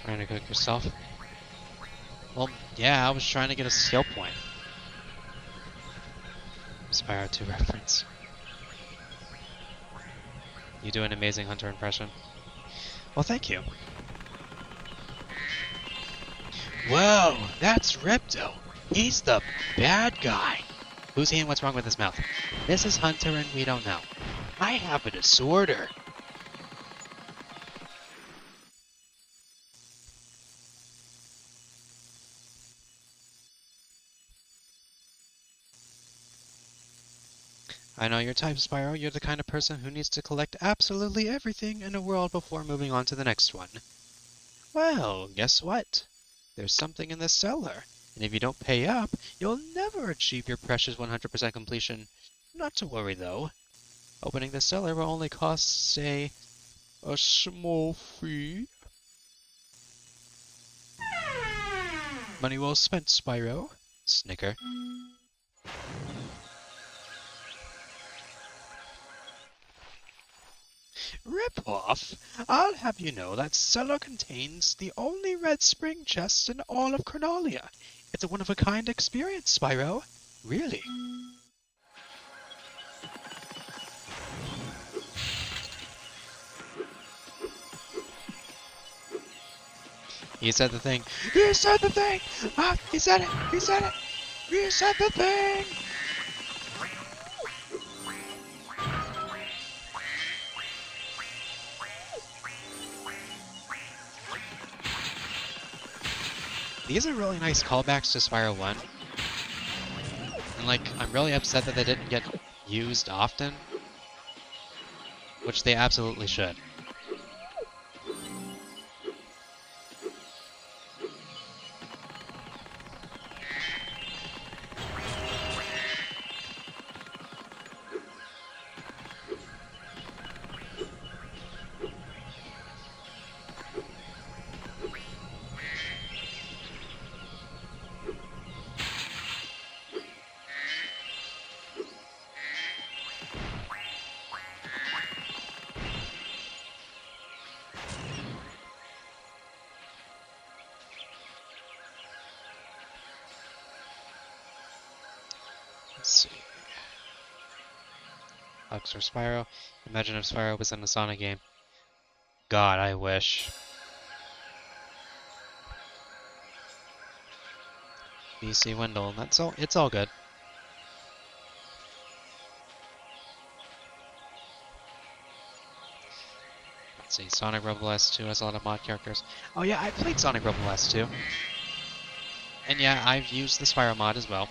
Trying to cook yourself? Well, yeah, I was trying to get a skill point. Spyro 2 reference. You do an amazing Hunter impression. Well, thank you. Whoa, that's Ripto. He's the bad guy. Who's he and what's wrong with his mouth? This is Hunter and we don't know. I have a disorder. I know your type, Spyro. You're the kind of person who needs to collect absolutely everything in a world before moving on to the next one. Well, guess what? There's something in the cellar, and if you don't pay up, you'll never achieve your precious 100% completion. Not to worry, though. Opening the cellar will only cost, say, a small fee. Money well spent, Spyro. Snicker. Rip-off? I'll have you know that cellar contains the only red spring chest in all of Chronolia. It's a one-of-a-kind experience, Spyro. Really. He said the thing. He said the thing! Ah, he said it! He said it! He said the thing! These are really nice callbacks to Spyro 1. And, like, I'm really upset that they didn't get used often. Which they absolutely should. Let's see. Hugs for Spyro. Imagine if Spyro was in a Sonic game. God, I wish. BC Wendell, that's all. It's all good. Let's see. Sonic Rebel S2 has a lot of mod characters. Oh yeah, I played Sonic Rebel S2. And yeah, I've used the Spyro mod as well.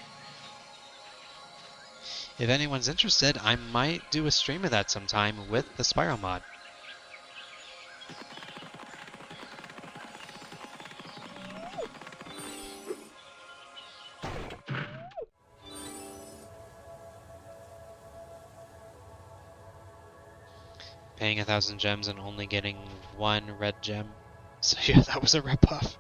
If anyone's interested, I might do a stream of that sometime with the Spyro mod. Paying 1,000 gems and only getting one red gem. So yeah, that was a ripoff.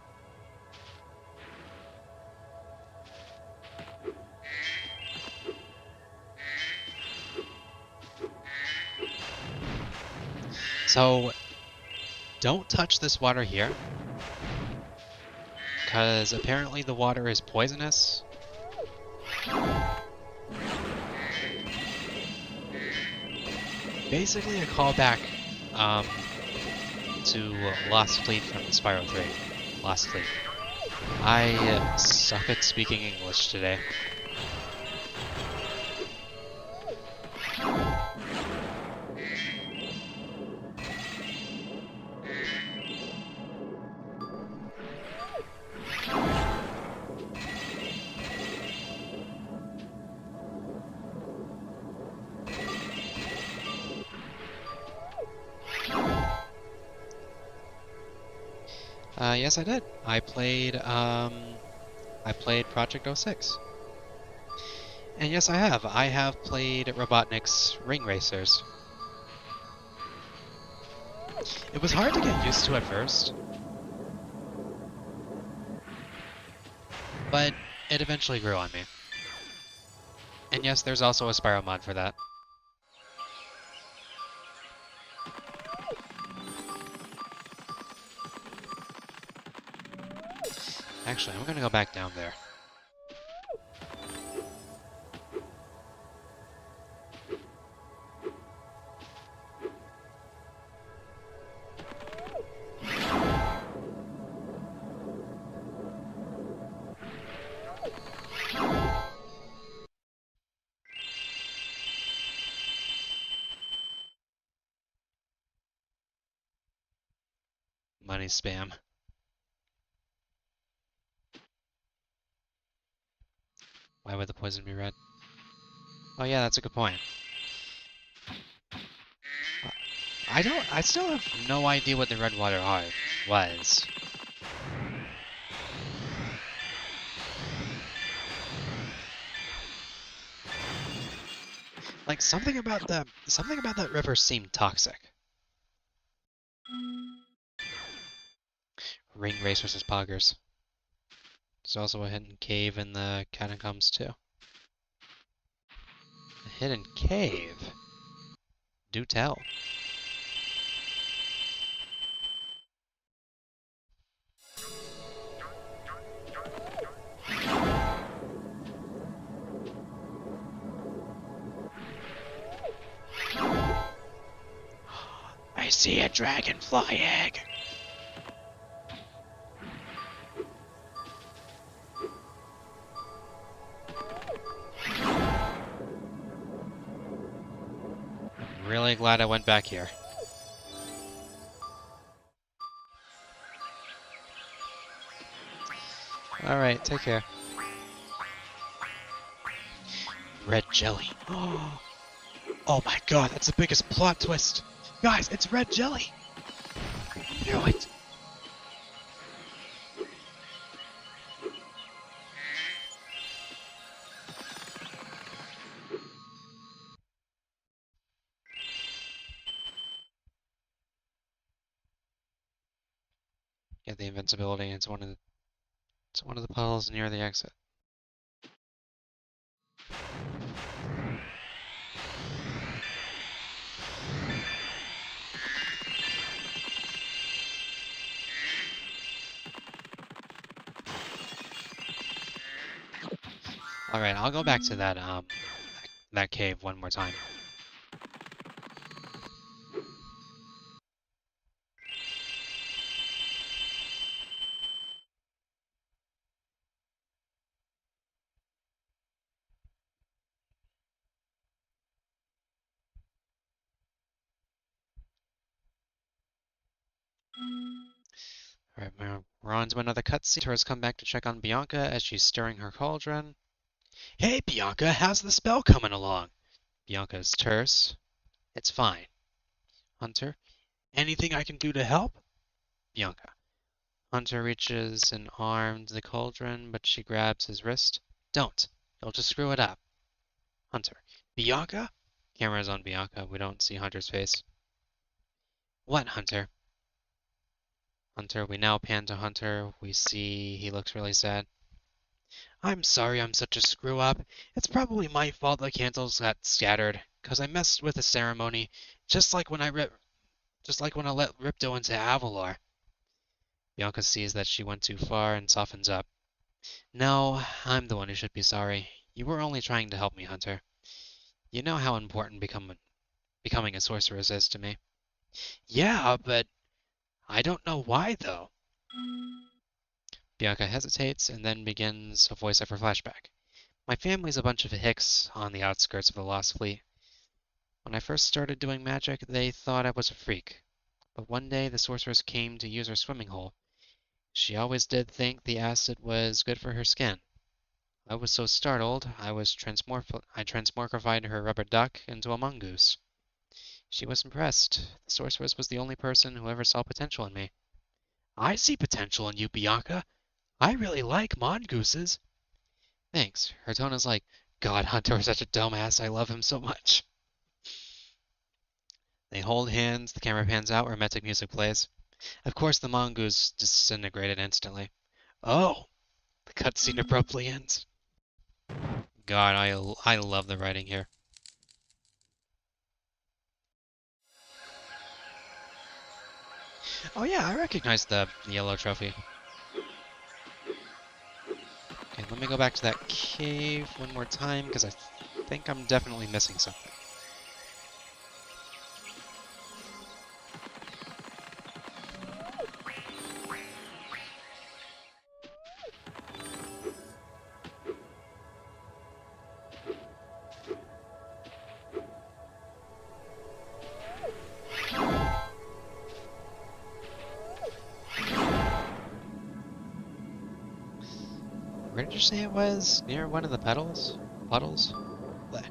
So, don't touch this water here, because apparently the water is poisonous. Basically a callback to Lost Fleet from the Spyro 3. Lost Fleet. I suck at speaking English today. Yes, I did. I played Project 06. And yes, I have. I have played Robotnik's Ring Racers. It was hard to get used to at first, but it eventually grew on me. And yes, there's also a Spyro mod for that. Actually, I'm gonna go back down there. Money spam. Why would the poison be red? Oh yeah, that's a good point. I still have no idea what the red water was. Like something about that river seemed toxic. Ring race versus poggers. There's also a hidden cave in the catacombs too. A hidden cave? Do tell. I see a dragonfly egg! I'm really glad I went back here. Alright, take care. Red jelly. Oh my god, that's the biggest plot twist! Guys, it's red jelly! I knew it! Get the invincibility, it's one of the puddles near the exit. Alright, I'll go back to that cave one more time. Alright, we're on to another cutscene. Tourists come back to check on Bianca as she's stirring her cauldron. Hey Bianca, how's the spell coming along? Bianca's terse. It's fine. Hunter, anything I can do to help? Bianca. Hunter reaches an arm to the cauldron, but she grabs his wrist. Don't. You'll just screw it up. Hunter. Bianca? Camera's on Bianca. We don't see Hunter's face. What, Hunter? Hunter, we now pan to Hunter. We see he looks really sad. I'm sorry I'm such a screw up. It's probably my fault the candles got scattered, 'cause I messed with the ceremony, just like when I let Ripto into Avalor. Bianca sees that she went too far and softens up. No, I'm the one who should be sorry. You were only trying to help me, Hunter. You know how important becoming a sorceress is to me. Yeah, but I don't know why, though. Bianca hesitates and then begins a voiceover flashback. My family's a bunch of hicks on the outskirts of the Lost Fleet. When I first started doing magic, they thought I was a freak. But one day the sorceress came to use her swimming hole. She always did think the acid was good for her skin. I was so startled, I transmogrified her rubber duck into a mongoose. She was impressed. The sorceress was the only person who ever saw potential in me. I see potential in you, Bianca. I really like mongooses. Thanks. Her tone is like, God, Hunter is such a dumbass. I love him so much. They hold hands, the camera pans out, romantic music plays. Of course, the mongoose disintegrated instantly. Oh! The cutscene abruptly ends. God, I love the writing here. Oh yeah, I recognize the yellow trophy. Okay, let me go back to that cave one more time, because I think I'm definitely missing something. Where did you say it was? Near one of the pedals? Puddles? Bleh.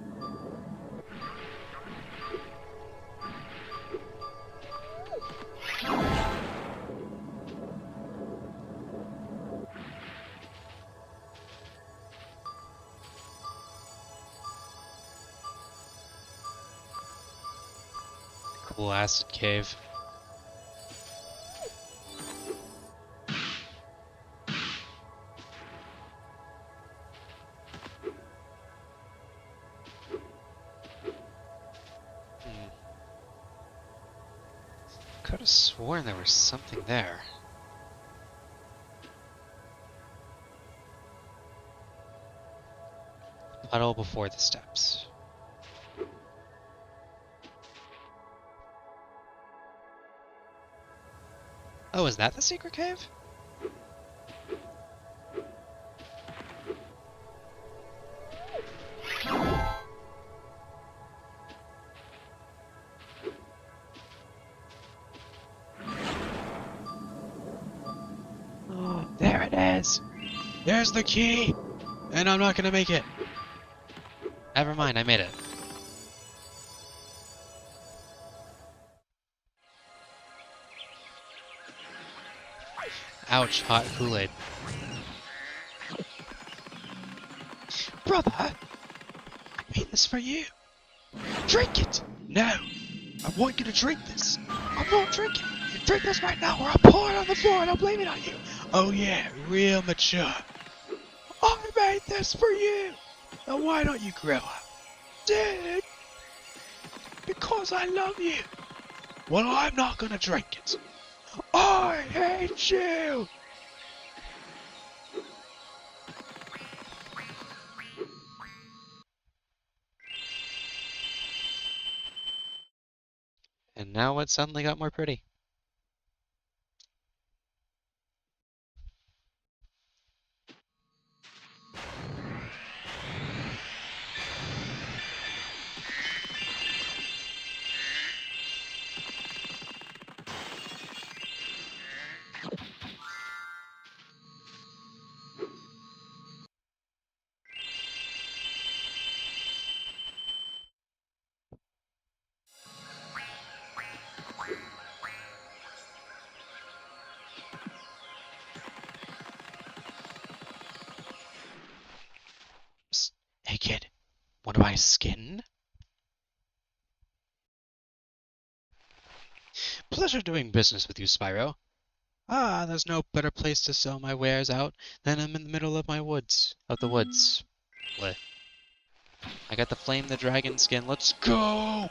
Cool acid cave. Could have sworn there was something there. Puddle before the steps. Oh, is that the secret cave? Oh, there it is! There's the key! And I'm not gonna make it! Never mind, I made it. Ouch, hot Kool-Aid. Brother! I made this for you! Drink it! No! I want you to drink this! I won't drink it! Drink this right now or I'll pour it on the floor and I'll blame it on you! Oh yeah, real mature. I made this for you! Now why don't you grow up? Dude! Because I love you! Well, I'm not gonna drink it! I hate you! And now it suddenly got more pretty. Psst. Hey kid, want to buy skin? Pleasure doing business with you, Spyro. Ah, there's no better place to sell my wares out than I'm in the middle of my woods. Of the woods. What? I got the Flame the Dragon skin. Let's go!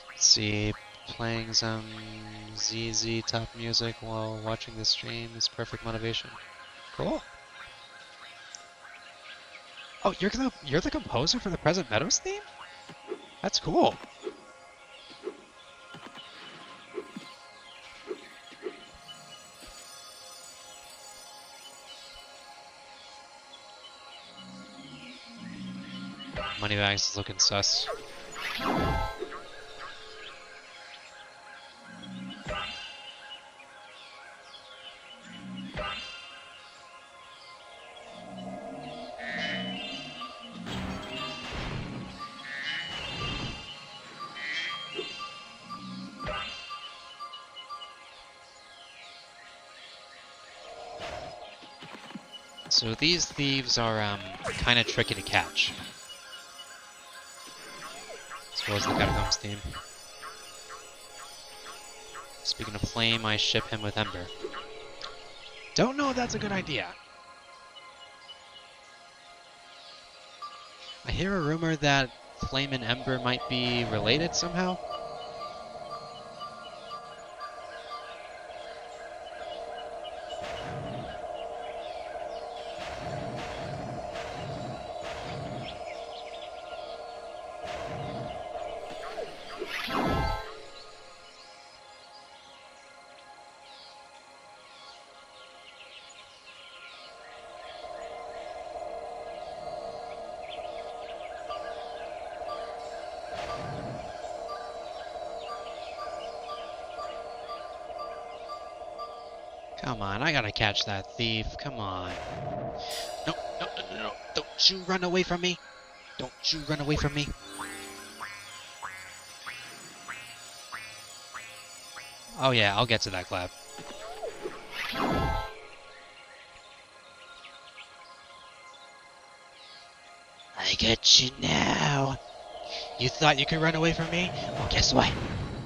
Let's see, playing some ZZ top music while watching the stream is perfect motivation. Cool. Oh, you're the composer for the Present Meadows theme? That's cool. Moneybags is looking sus. So these thieves are kind of tricky to catch. As well as the Catacombs theme. Speaking of Flame, I ship him with Ember. Don't know if that's a good idea. I hear a rumor that Flame and Ember might be related somehow. Come on, I gotta catch that thief. Come on. No, no, no, no, no. Don't you run away from me. Don't you run away from me. Oh yeah, I'll get to that clap. I get you now. You thought you could run away from me? Well, guess what?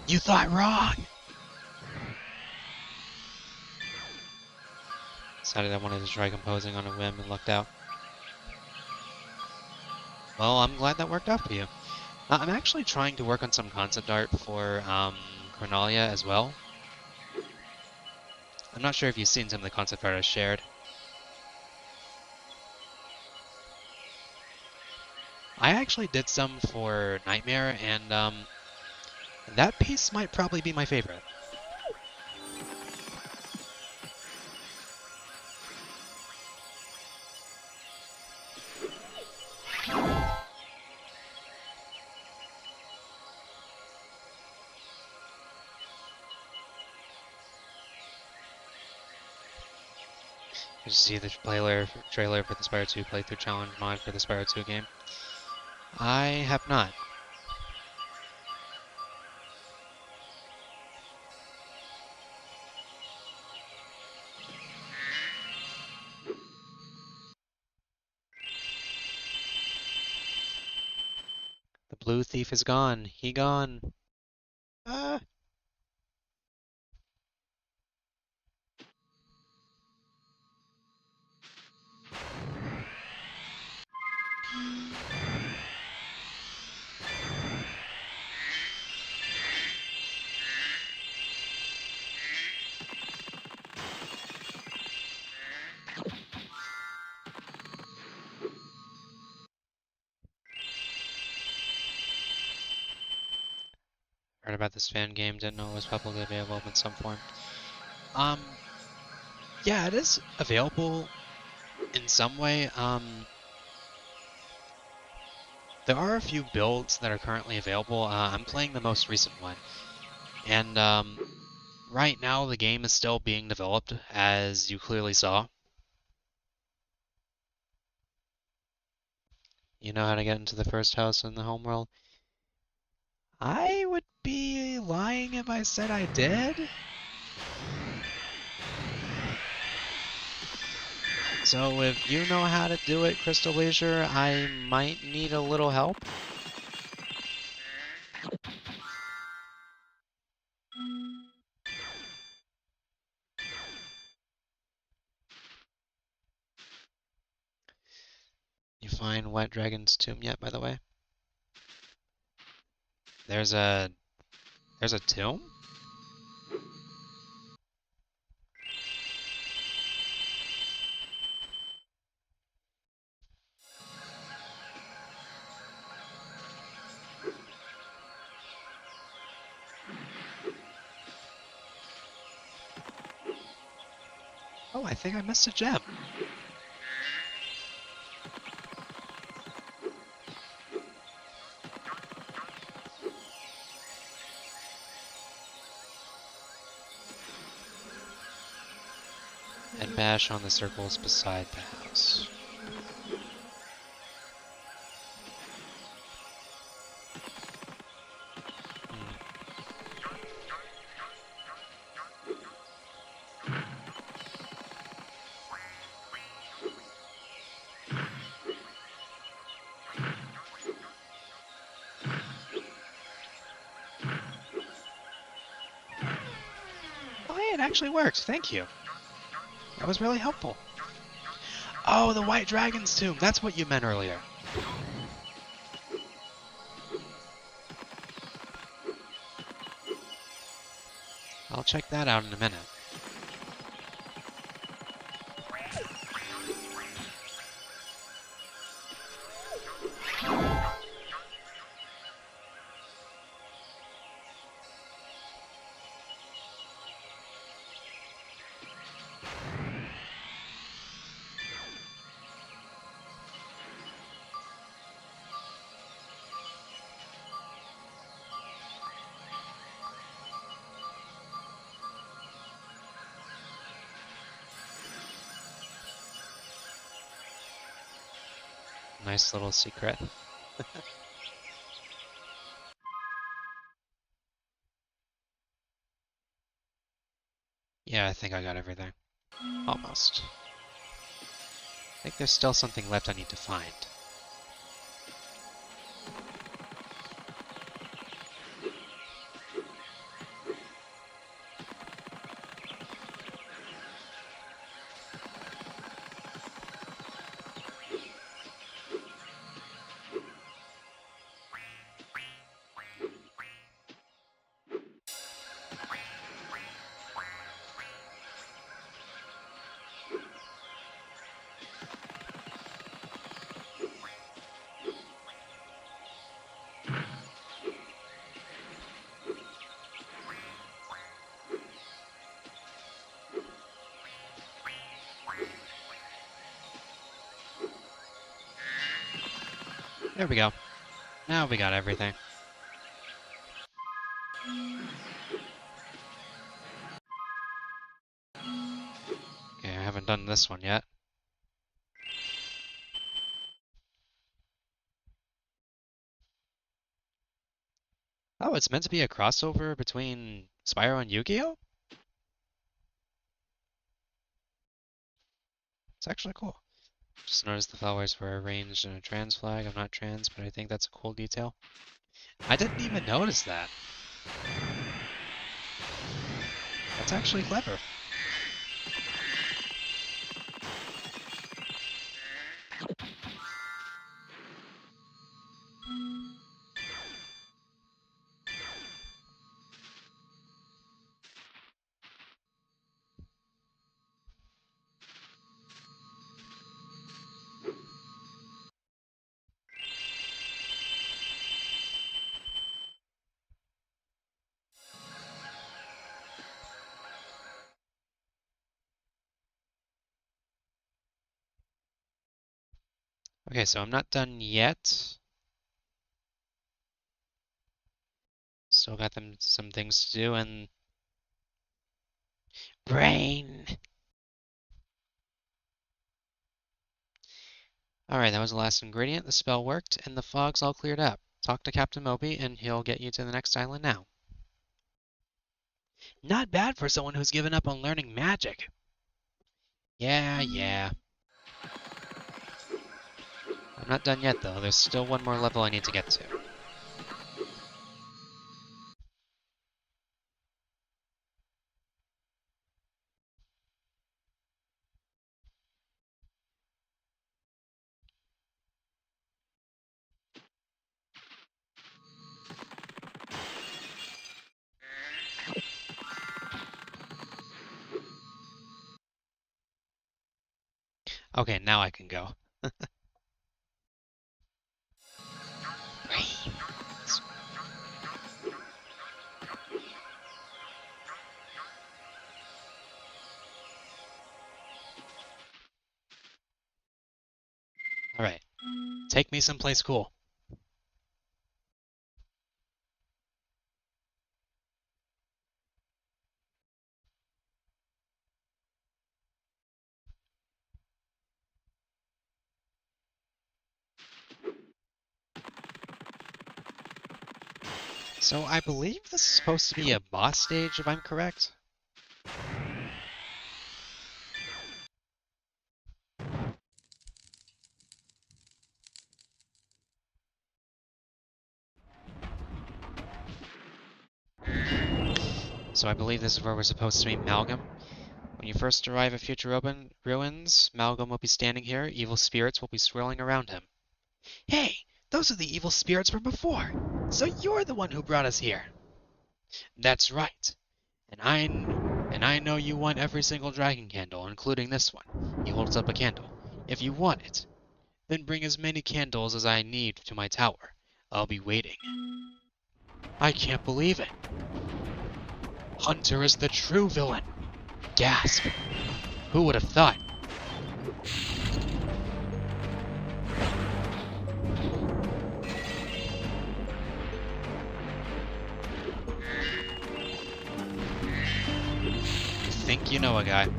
You thought wrong. Decided I wanted to try composing on a whim and lucked out. Well, I'm glad that worked out for you. I'm actually trying to work on some concept art for Chronolia as well. I'm not sure if you've seen some of the concept art I shared. I actually did some for Nightmare, and that piece might probably be my favorite. Did you see the trailer for the Spyro 2 playthrough challenge mod for the Spyro 2 game? I have not. The blue thief is gone. He gone. Ah. Heard about this fan game, didn't know it was publicly available in some form. Yeah, it is available in some way. There are a few builds that are currently available. I'm playing the most recent one. And right now the game is still being developed, as you clearly saw. You know how to get into the first house in the homeworld? I would be lying if I said I did. So if you know how to do it, Crystal Leisure, I might need a little help. You find White Dragon's tomb yet, by the way? There's a tomb? Oh, I think I missed a gem. And bash on the circles beside the house. Oh, hey, it actually worked. Thank you. That was really helpful. Oh, the White Dragon's tomb. That's what you meant earlier. I'll check that out in a minute. Nice little secret. Yeah, I think I got everything. Almost. I think there's still something left I need to find. There we go. Now we got everything. Okay, I haven't done this one yet. Oh, it's meant to be a crossover between Spyro and Yu-Gi-Oh? It's actually cool. Just noticed the flowers were arranged in a trans flag. I'm not trans, but I think that's a cool detail. I didn't even notice that. That's actually clever. Okay, so I'm not done yet. Still got some things to do, and brain. Alright, that was the last ingredient. The spell worked, and the fog's all cleared up. Talk to Captain Moby, and he'll get you to the next island now. Not bad for someone who's given up on learning magic. Yeah. I'm not done yet, though. There's still one more level I need to get to. Okay, now I can go. Alright, take me someplace cool. So I believe this is supposed to be a boss stage, if I'm correct. So I believe this is where we're supposed to meet Malgam. When you first arrive at Future Ruins, Malgam will be standing here. Evil spirits will be swirling around him. Hey, those are the evil spirits from before. So you're the one who brought us here. That's right. And I know you want every single dragon candle, including this one. He holds up a candle. If you want it, then bring as many candles as I need to my tower. I'll be waiting. I can't believe it. Hunter is the true villain. Gasp. Who would have thought? You think you know a guy.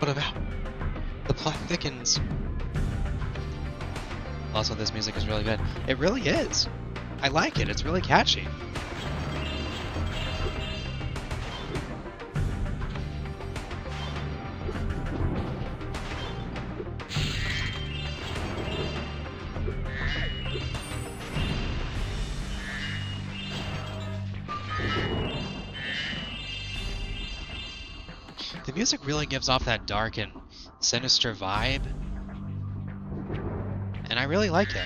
what about? The plot thickens. Also, this music is really good. It really is. I like it. It's really catchy. The music really gives off that dark and sinister vibe, and I really like it.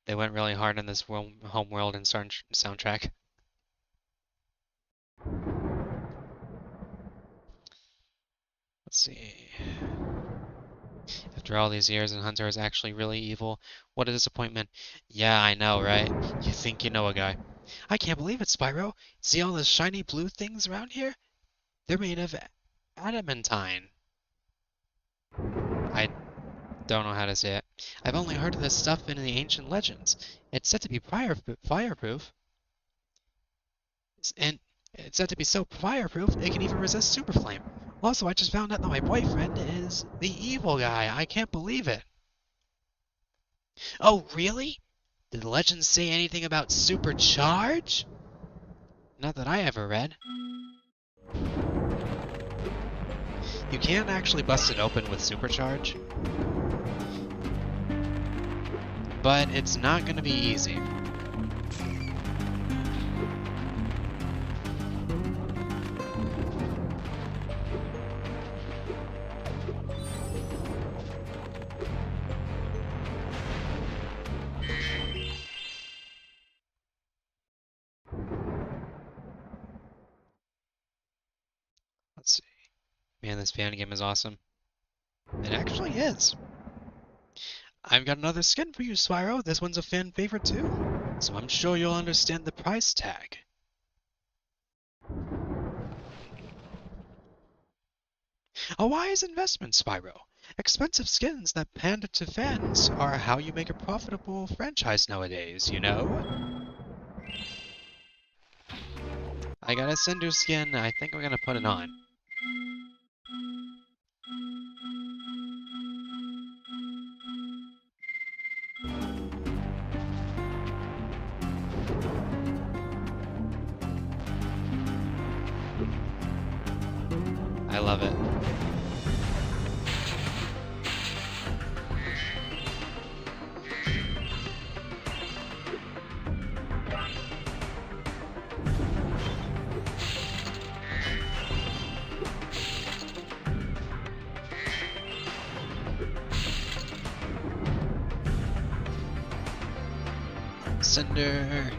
They went really hard on this home world and soundtrack. Let's see. After all these years, and Hunter is actually really evil. What a disappointment. Yeah, I know, right? You think you know a guy. I can't believe it, Spyro. See all those shiny blue things around here? They're made of adamantine. I don't know how to say it. I've only heard of this stuff in the ancient legends. It's said to be fireproof. And it's said to be so fireproof, it can even resist super flame. Also, I just found out that my boyfriend is the evil guy. I can't believe it. Oh, really? Did the legends say anything about supercharge? Not that I ever read. You can actually bust it open with supercharge, but it's not going to be easy. Let's see. Man, this fan game is awesome. It actually is. I've got another skin for you, Spyro. This one's a fan favorite too, so I'm sure you'll understand the price tag. A wise investment, Spyro. Expensive skins that pander to fans are how you make a profitable franchise nowadays, you know? I got a Sendu skin. I think I'm gonna put it on. I love it. Cinder.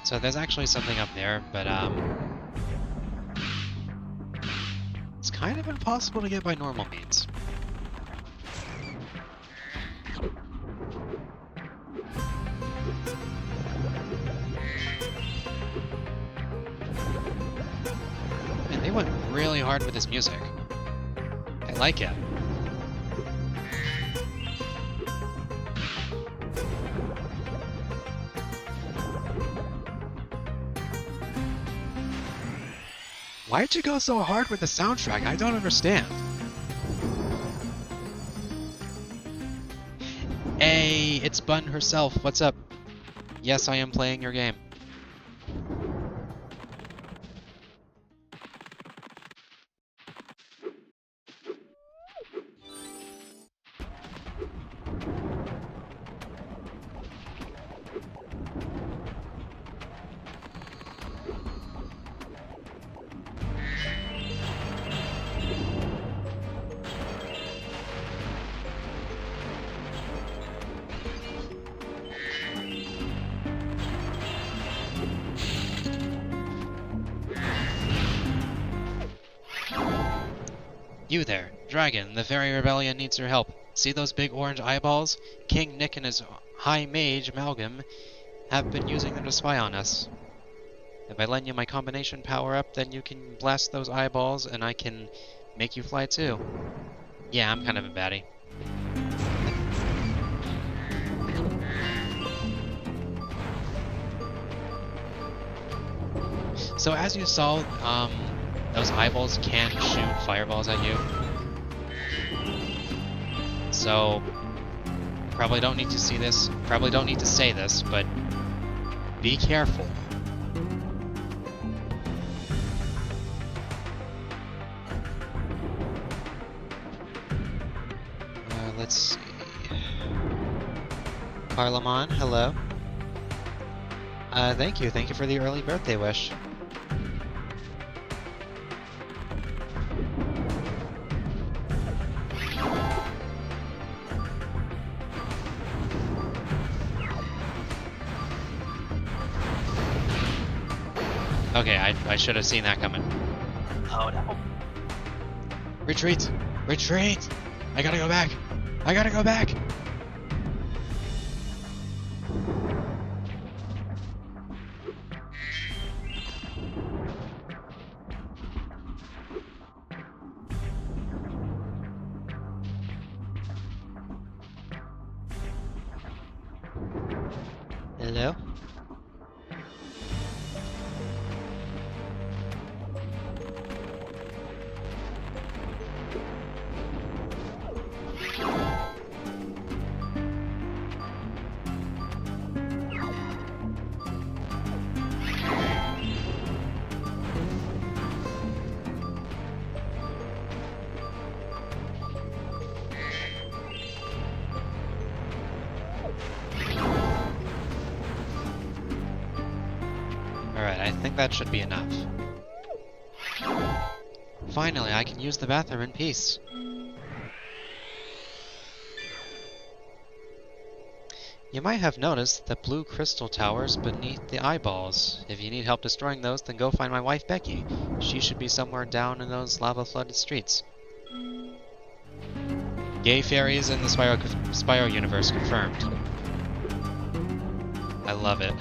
So there's actually something up there, but it's kind of impossible to get by normal means. And they went really hard with this music. I like it. Why'd you go so hard with the soundtrack? I don't understand. Hey, it's Bun herself. What's up? Yes, I am playing your game. You there, Dragon, the Fairy Rebellion needs your help. See those big orange eyeballs? King Nick and his High Mage, Amalgam, have been using them to spy on us. If I lend you my combination power-up, then you can blast those eyeballs, and I can make you fly too. Yeah, I'm kind of a baddie. So as you saw, those eyeballs can shoot fireballs at you. So, probably don't need to see this, probably don't need to say this, but be careful. Let's see. Parlamon, hello. Thank you for the early birthday wish. Okay, I should have seen that coming. Oh no. Retreat! Retreat! I gotta go back! I gotta go back! Hello? Alright, I think that should be enough. Finally, I can use the bathroom in peace. You might have noticed the blue crystal towers beneath the eyeballs. If you need help destroying those, then go find my wife Becky. She should be somewhere down in those lava-flooded streets. Gay fairies in the Spyro universe confirmed. I love it.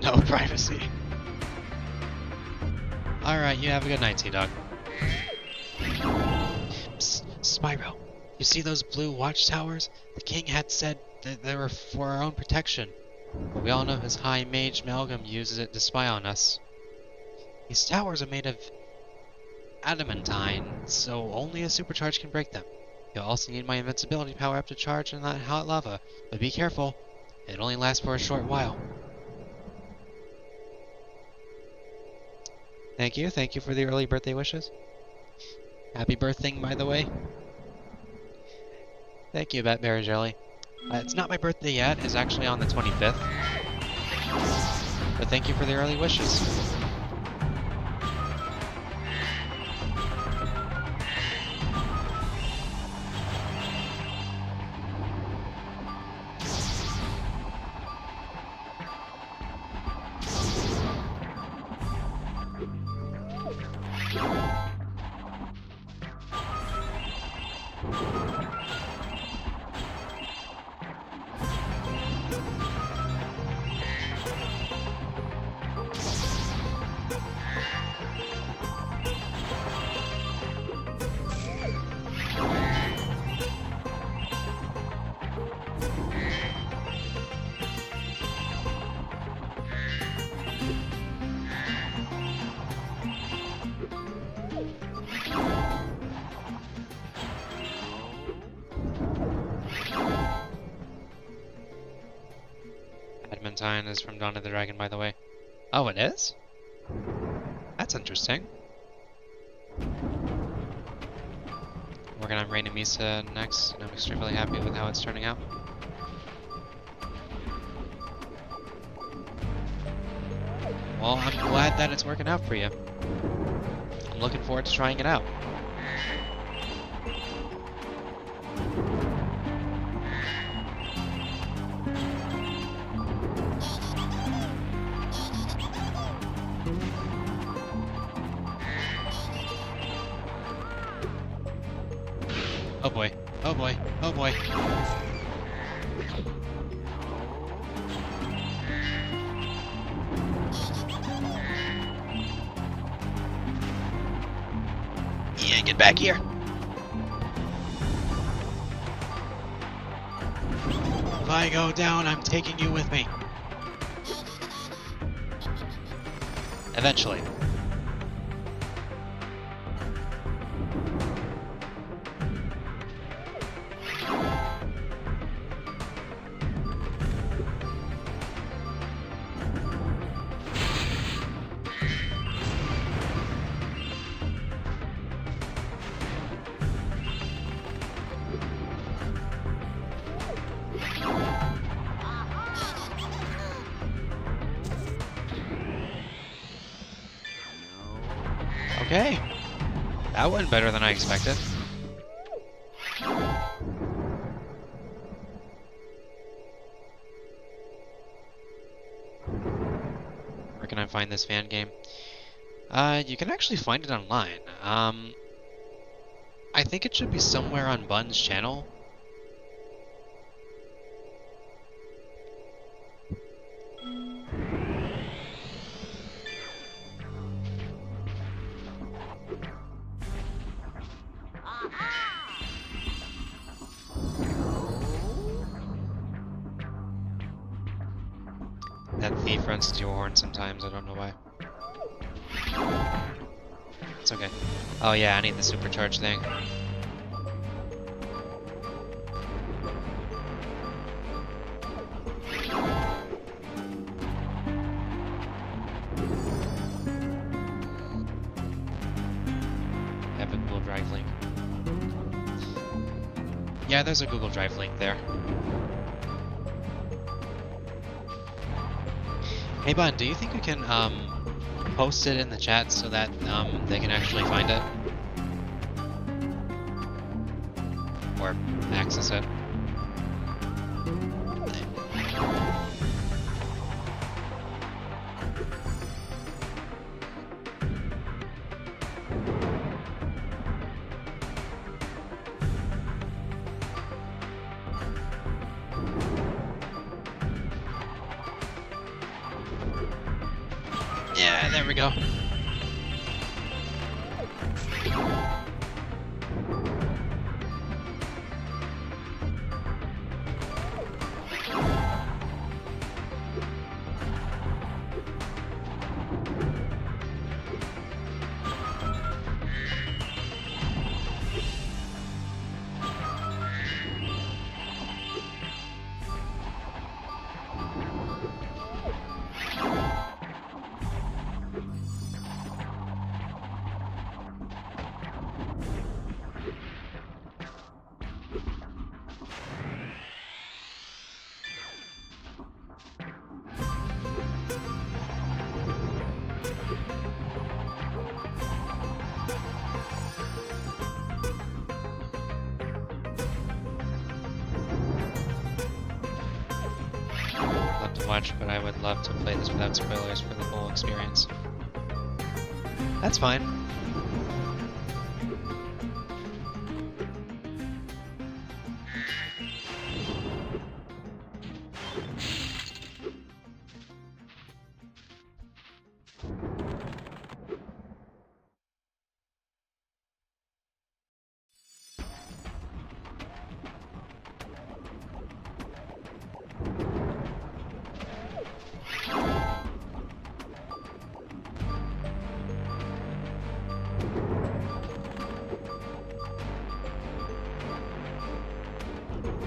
No privacy. Alright, you have a good night, T-Dog. Psst, Spyro, you see those blue watchtowers? The king had said that they were for our own protection. But we all know his High Mage Amalgam uses it to spy on us. These towers are made of adamantine, so only a supercharge can break them. You'll also need my invincibility power up to charge in that hot lava, but be careful, it only lasts for a short while. Thank you for the early birthday wishes. Happy birthday, by the way. Thank you, Batberry Jelly. It's not my birthday yet, it's actually on the 25th. But thank you for the early wishes. Adamantine is from Dawn of the Dragon, by the way. Oh, it is? That's interesting. Working on Rain and Mesa next, and I'm extremely happy with how it's turning out. Well, I'm glad that it's working out for you. I'm looking forward to trying it out. Oh boy. Oh boy. Oh boy. Yeah, get back here. If I go down, I'm taking you with me. Eventually. Okay. That went better than I expected. Where can I find this fan game? You can actually find it online. I think it should be somewhere on Bun's channel. That thief runs to your horn sometimes, I don't know why. It's okay. Oh yeah, I need the supercharge thing. Have a Google Drive link. Yeah, there's a Google Drive link there. Hey Bun, do you think you can post it in the chat so that they can actually find it? Or access it? Yeah, there we go. Watch, but I would love to play this without spoilers for the whole experience. That's fine.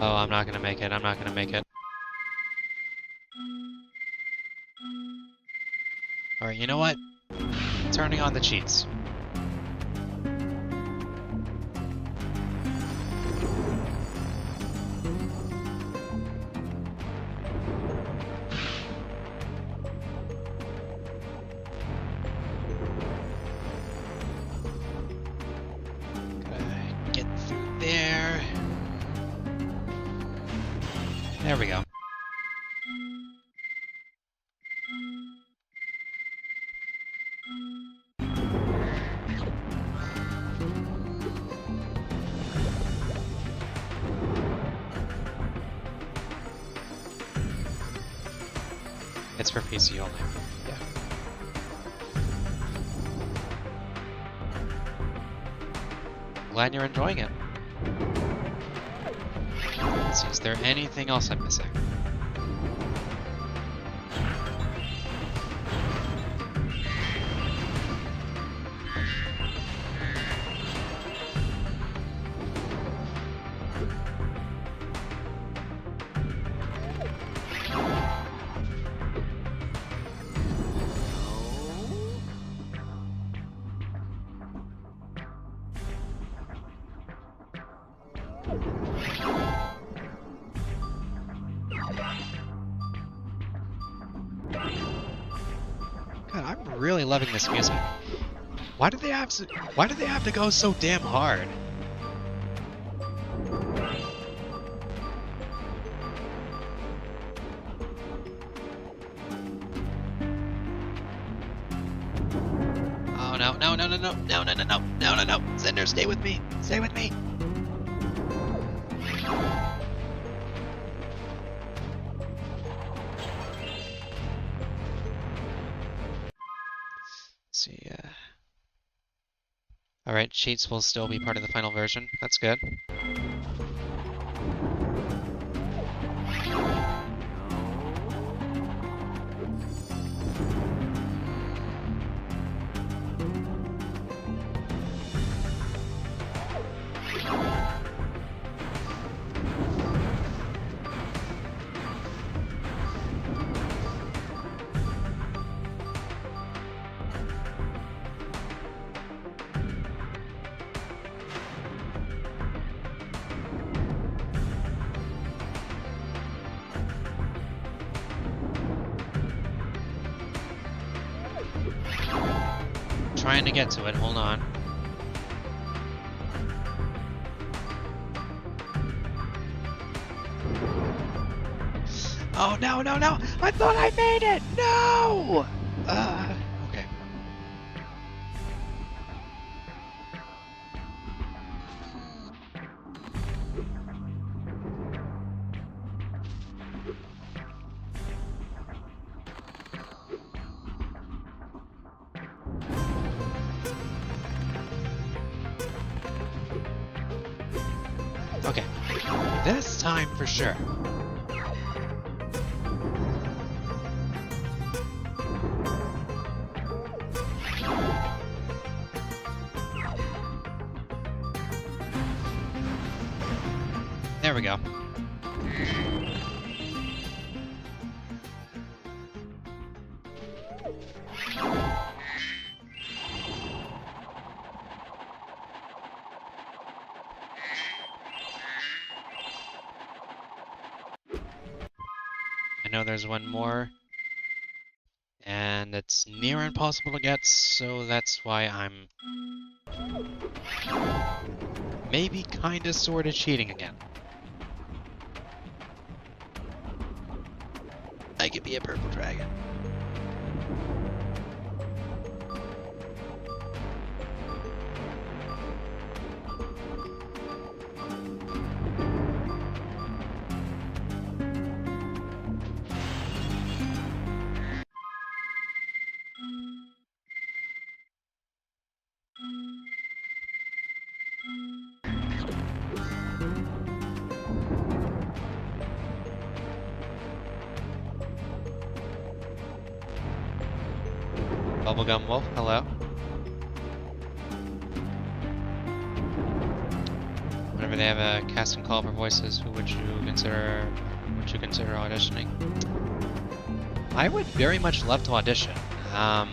Oh, I'm not gonna make it. I'm not gonna make it. Alright, you know what? Turning on the cheats. There we go. It's for PC only. Yeah. Glad you're enjoying it. Let's see, is there anything else I'm missing? God, I'm really loving this music. Why do they have to go so damn hard? Oh no, no, no, no, no, no, no, no, no, no, no, no. Cinder, stay with me. Stay with me. See, alright, cheats will still be part of the final version. That's good. Trying to get to it, hold on. Oh no, no, no! I thought I made it! No! Okay. Okay. This time for sure. There we go. I know there's one more, and it's near impossible to get, so that's why I'm maybe kinda sorta cheating again. I could be a purple dragon. Bubblegum Wolf, hello. Whenever they have a casting call for voices, who would you consider auditioning? I would very much love to audition. I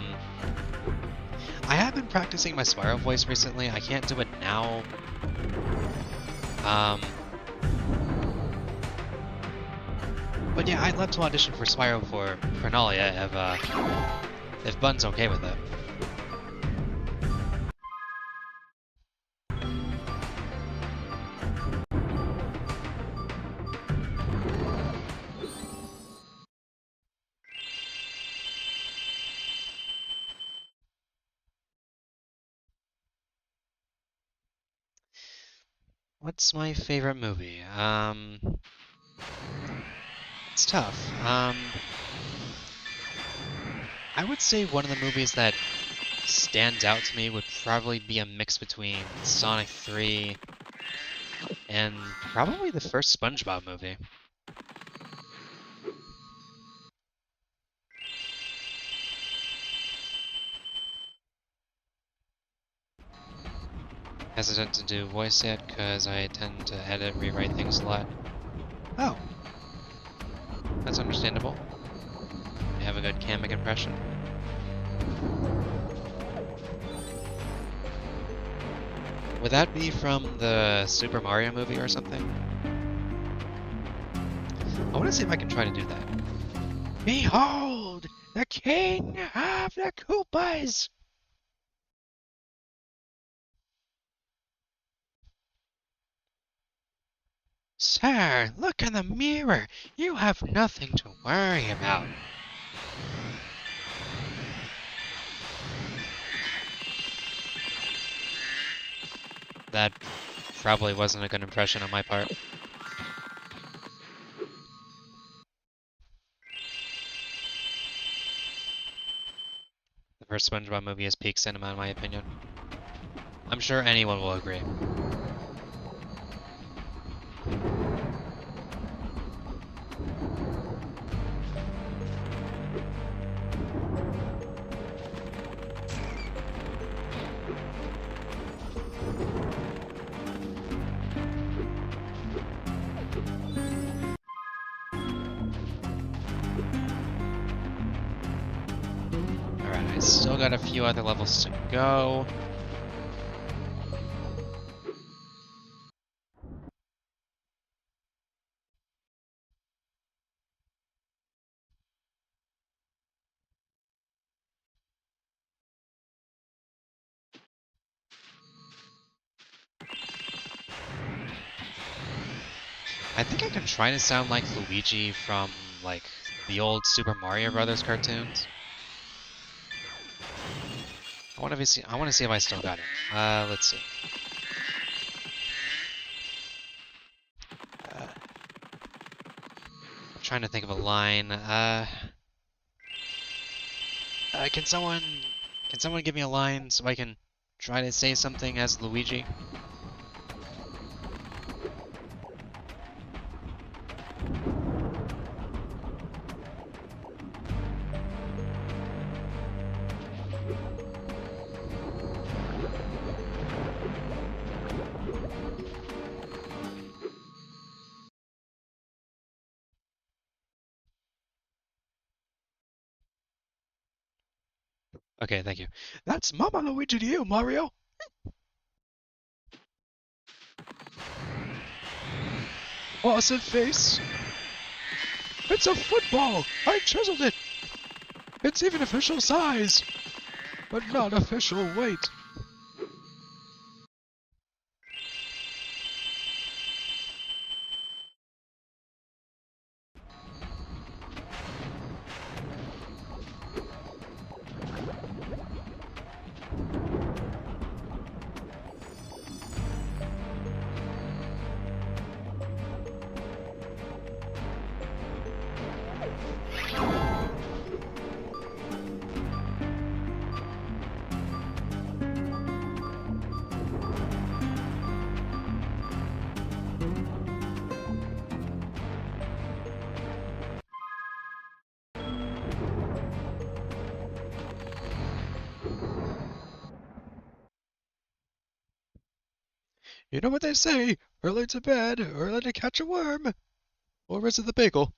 have been practicing my Spyro voice recently. I can't do it now. But yeah, I'd love to audition for Spyro for Chronolia if Bun's okay with it. What's my favorite movie? It's tough. I would say one of the movies that stands out to me would probably be a mix between Sonic 3 and probably the first SpongeBob movie. Hesitant to do voice yet because I tend to edit and rewrite things a lot. Oh, that's understandable. I have a good Kamek impression. Would that be from the Super Mario movie or something? I want to see if I can try to do that. Behold, the king of the Koopas! Sir, look in the mirror. You have nothing to worry about. That probably wasn't a good impression on my part. The first SpongeBob movie is peak cinema, in my opinion. I'm sure anyone will agree. Alright, I still got a few other levels to go. I think I can try to sound like Luigi from, like, the old Super Mario Brothers cartoons. I want to see if I still got it. Let's see. I'm trying to think of a line. Can someone give me a line so I can try to say something as Luigi? Okay, thank you. That's Mama Luigi to you, Mario! Awesome face! It's a football! I chiseled it! It's even official size! But not official weight! You know what they say, early to bed, early to catch a worm. Or is it the bagel?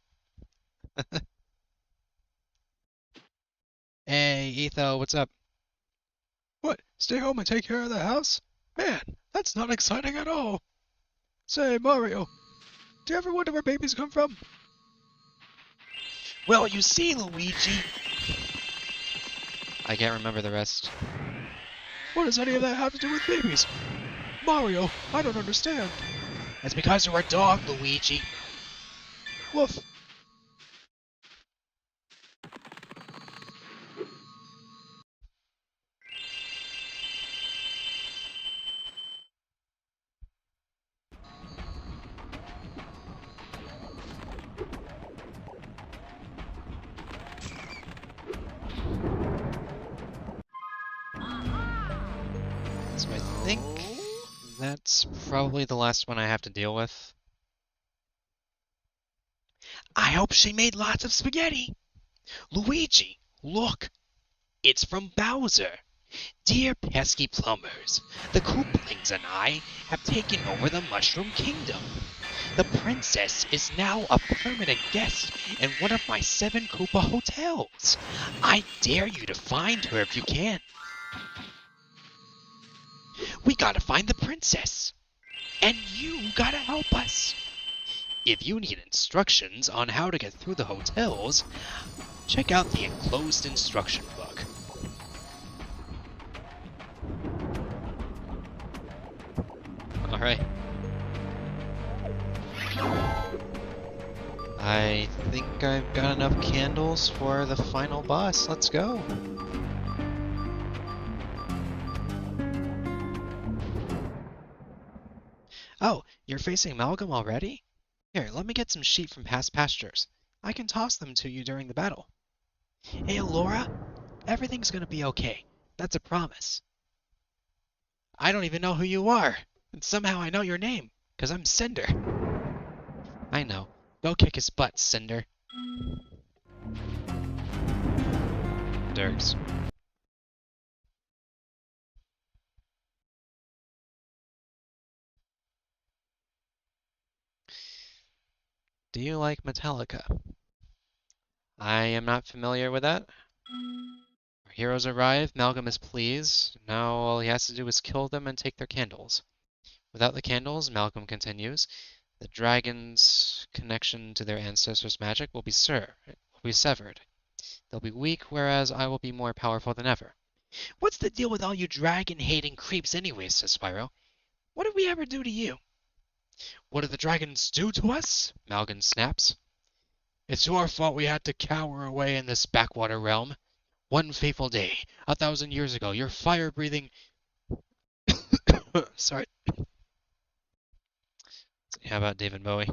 Hey, Etho, what's up? What, stay home and take care of the house? Man, that's not exciting at all. Say, Mario, do you ever wonder where babies come from? Well, you see, Luigi. I can't remember the rest. What does any of that have to do with babies? Mario, I don't understand. It's because you're a dog, Luigi. Woof. That's probably the last one I have to deal with. I hope she made lots of spaghetti. Luigi, look, it's from Bowser. Dear pesky plumbers, the Koopalings and I have taken over the Mushroom Kingdom. The princess is now a permanent guest in one of my 7 Koopa hotels. I dare you to find her if you can. We gotta find the princess. And you gotta help us. If you need instructions on how to get through the hotels, check out the enclosed instruction book. Alright. I think I've got enough candles for the final boss. Let's go. Oh, you're facing Amalgam already? Here, let me get some sheep from past pastures. I can toss them to you during the battle. Hey, Laura, everything's gonna be okay. That's a promise. I don't even know who you are, and somehow I know your name, 'cause I'm Cinder. I know. Go kick his butt, Cinder. Dirks. Do you like Metallica? I am not familiar with that. Our heroes arrive, Malcolm is pleased. Now all he has to do is kill them and take their candles. Without the candles, Malcolm continues, the dragon's connection to their ancestors' magic will be severed. They'll be weak, whereas I will be more powerful than ever. What's the deal with all you dragon-hating creeps anyways, says Spyro. What did we ever do to you? What did the dragons do to us? Malcolm snaps. It's your fault we had to cower away in this backwater realm. One fateful day, 1,000 years ago, your fire-breathing... Sorry. How about David Bowie?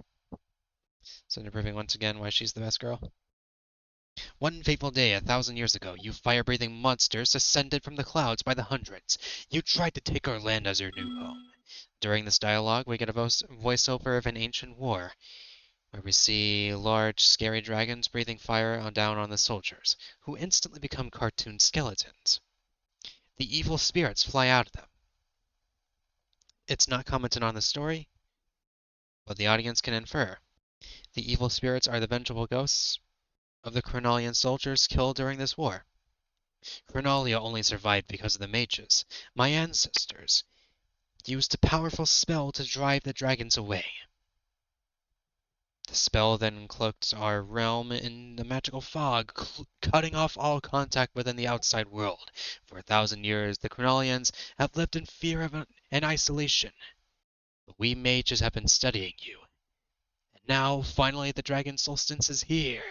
Cinder proving once again why she's the best girl. One fateful day, 1,000 years ago, you fire-breathing monsters descended from the clouds by the hundreds. You tried to take our land as your new home. During this dialogue, we get a voiceover of an ancient war, where we see large, scary dragons breathing fire down on the soldiers, who instantly become cartoon skeletons. The evil spirits fly out of them. It's not commented on the story, but the audience can infer. The evil spirits are the vengeful ghosts of the Chronolian soldiers killed during this war. Chronolia only survived because of the mages, my ancestors, used a powerful spell to drive the dragons away. The spell then cloaked our realm in a magical fog, cutting off all contact within the outside world. For 1,000 years, the Chronolians have lived in fear and isolation. But we mages have been studying you. And now, finally, the dragon solstice is here.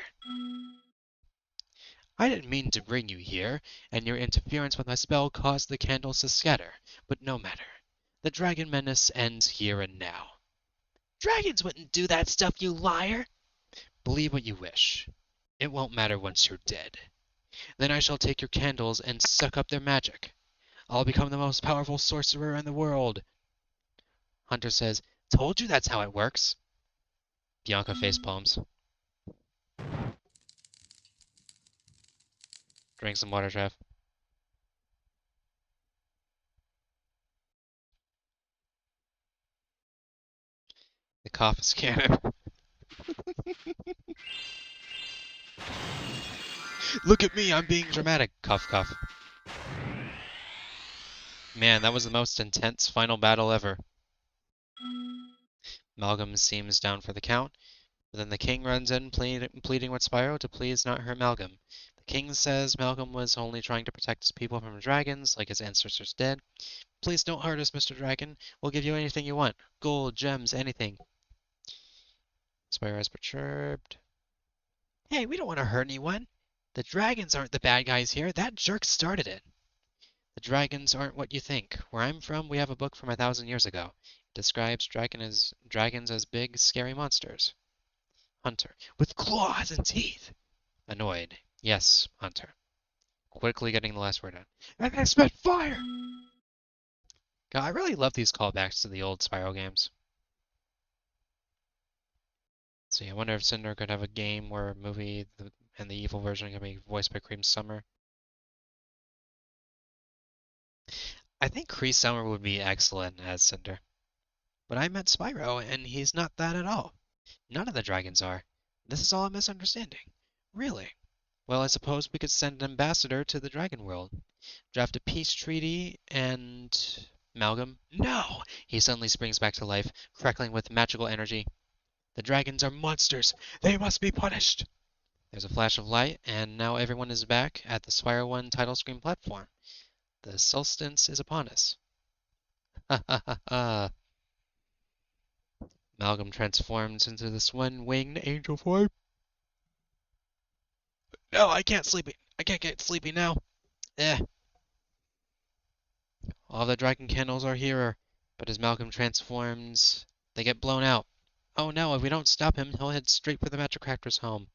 I didn't mean to bring you here, and your interference with my spell caused the candles to scatter, but no matter. The dragon menace ends here and now. Dragons wouldn't do that stuff, you liar! Believe what you wish. It won't matter once you're dead. Then I shall take your candles and suck up their magic. I'll become the most powerful sorcerer in the world. Hunter says, told you that's how it works. Bianca facepalms. Drink some water, Trev. The cough is canon. Look at me, I'm being dramatic. Cough, cough. Man, that was the most intense final battle ever. Malcolm seems down for the count, but then the king runs in pleading with Spyro to please not hurt Malcolm. The king says Malcolm was only trying to protect his people from dragons, like his ancestors did. Please don't hurt us, Mr. Dragon. We'll give you anything you want. Gold, gems, anything. Spyro is perturbed. Hey, we don't want to hurt anyone. The dragons aren't the bad guys here. That jerk started it. The dragons aren't what you think. Where I'm from, we have a book from 1,000 years ago. It describes dragons as big, scary monsters. Hunter. With claws and teeth. Annoyed. Yes, Hunter. Quickly getting the last word out. And they spit fire! God, I really love these callbacks to the old Spyro games. See, I wonder if Cinder could have a game or a movie and the evil version can be voiced by Cream Summer. I think Cree Summer would be excellent as Cinder. But I met Spyro, and he's not that at all. None of the dragons are. This is all a misunderstanding. Really? Well, I suppose we could send an ambassador to the dragon world. Draft a peace treaty and... Malcolm? No! He suddenly springs back to life, crackling with magical energy. The dragons are monsters! They must be punished! There's a flash of light, and now everyone is back at the Spyro 1 title screen platform. The solstice is upon us. Ha ha ha ha! Malcolm transforms into this one-winged angel form. No, I can't sleep. I can't get sleepy now. Eh. All the dragon candles are here, but as Malcolm transforms, they get blown out. Oh no, if we don't stop him, he'll head straight for the Magikractor's home.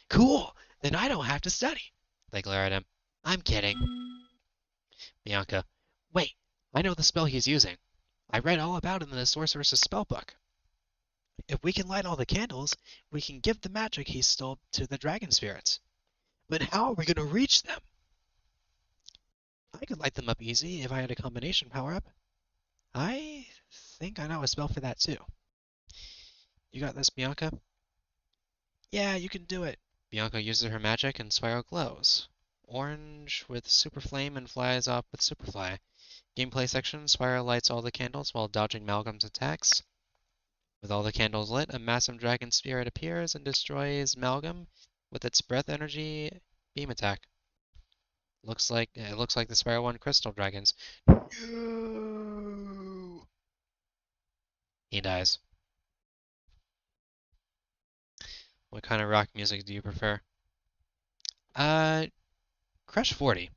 Cool! Then I don't have to study. They glare at him. I'm kidding. Bianca. Wait, I know the spell he's using. I read all about it in the Sorceress's spellbook. If we can light all the candles, we can give the magic he stole to the dragon spirits. But how are we going to reach them? I could light them up easy if I had a combination power-up. I think I know a spell for that too. You got this, Bianca? Yeah, you can do it. Bianca uses her magic and Spyro glows. Orange with Super Flame and flies off with Superfly. Gameplay section, Spyro lights all the candles while dodging Malcolm's attacks. With all the candles lit, a massive dragon spirit appears and destroys Malcolm with its breath energy beam attack. It looks like the Spyro 1 crystal dragons. No! He dies. What kind of rock music do you prefer? Crush 40.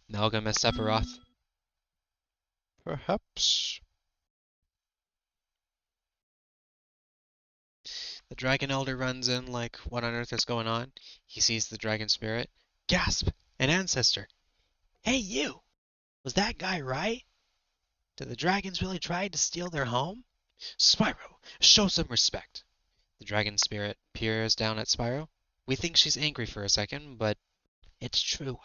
Malcolm as Sephiroth. Perhaps. The Dragon Elder runs in like, what on earth is going on? He sees the dragon spirit. Gasp! An ancestor! Hey you! Was that guy right? Did the dragons really try to steal their home? Spyro, show some respect! The dragon spirit peers down at Spyro. We think she's angry for a second, but it's true.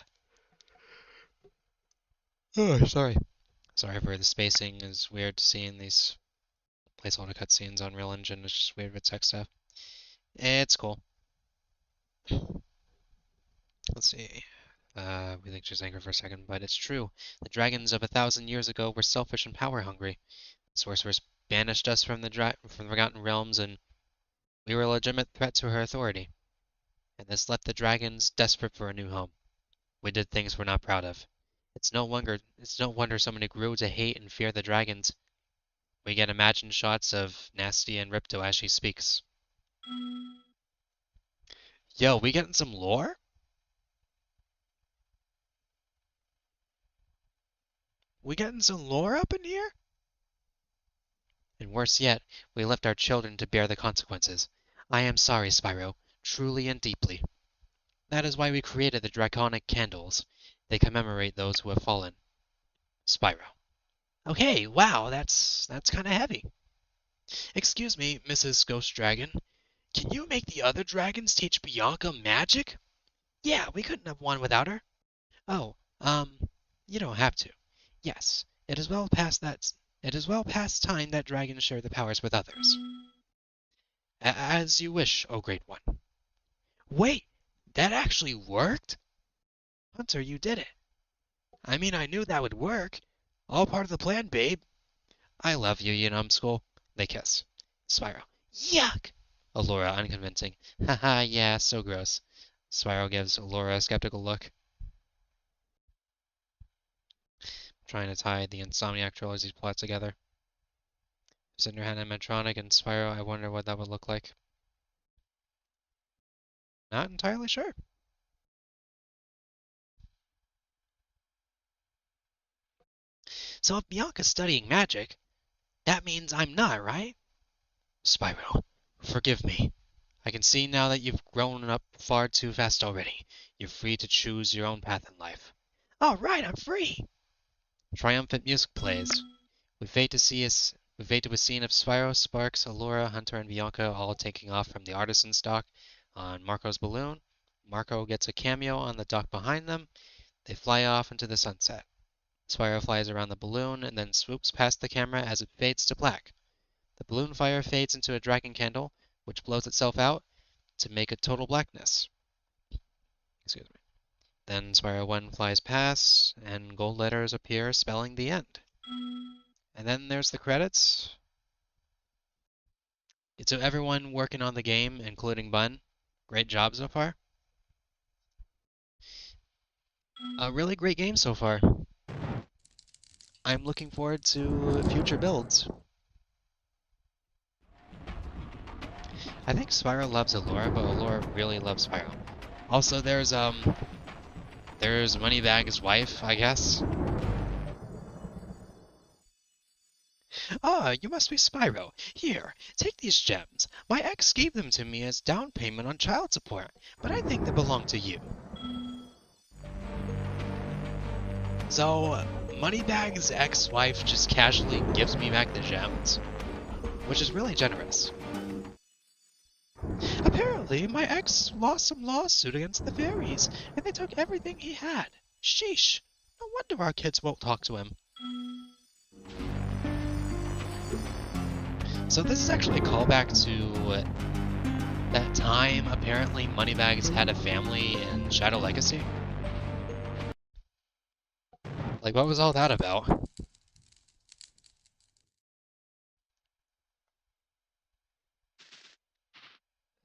Oh, sorry. Sorry for the spacing is weird seeing these placeholder cutscenes on Real Engine. It's just weird with tech stuff. It's cool. Let's see. We think she's angry for a second, but it's true. The dragons of 1,000 years ago were selfish and power-hungry. The sorceress banished us from the Forgotten Realms, and we were a legitimate threat to her authority. And this left the dragons desperate for a new home. We did things we're not proud of. It's no wonder someone grew to hate and fear the dragons. We get imagined shots of Nasty and Ripto as she speaks. Yo, we getting some lore? We getting some lore up in here? And worse yet, we left our children to bear the consequences. I am sorry, Spyro, truly and deeply. That is why we created the draconic candles. They commemorate those who have fallen. Spyro. Okay, wow, that's kind of heavy. Excuse me, Mrs. Ghost Dragon. Can you make the other dragons teach Bianca magic? Yeah, we couldn't have won without her. Oh, you don't have to. Yes, it is well past time that dragons share the powers with others. As you wish, O Great One. Wait, that actually worked? Hunter, you did it. I mean, I knew that would work. All part of the plan, babe. I love you, you numbskull. They kiss. Spyro. Yuck! Allura, unconvincing. Haha, yeah, so gross. Spyro gives Allura a skeptical look. Trying to tie the Insomniac trilogy's plot together. Cinderhand and Medtronic and Spyro, I wonder what that would look like. Not entirely sure. So if Bianca's studying magic, that means I'm not, right? Spyro, forgive me. I can see now that you've grown up far too fast already. You're free to choose your own path in life. All right, I'm free. Triumphant music plays. We fade to a scene of Spyro, Sparks, Allura, Hunter, and Bianca all taking off from the artisan dock on Marco's balloon. Marco gets a cameo on the dock behind them. They fly off into the sunset. Spyro flies around the balloon and then swoops past the camera as it fades to black. The balloon fire fades into a dragon candle, which blows itself out to make a total blackness. Excuse me. Then Spyro 1 flies past, and gold letters appear spelling the end. And then there's the credits. To everyone working on the game, including Bun, great job so far. A really great game so far. I'm looking forward to future builds. I think Spyro loves Allura, but Allura really loves Spyro. Also, there's Moneybag's wife, I guess. Ah, you must be Spyro. Here, take these gems. My ex gave them to me as down payment on child support, but I think they belong to you. So, Moneybag's ex-wife just casually gives me back the gems, which is really generous. Apparently, my ex lost some lawsuit against the fairies, and they took everything he had. Sheesh. No wonder our kids won't talk to him. So this is actually a callback to that time apparently Moneybags had a family in Shadow Legacy. Like, what was all that about?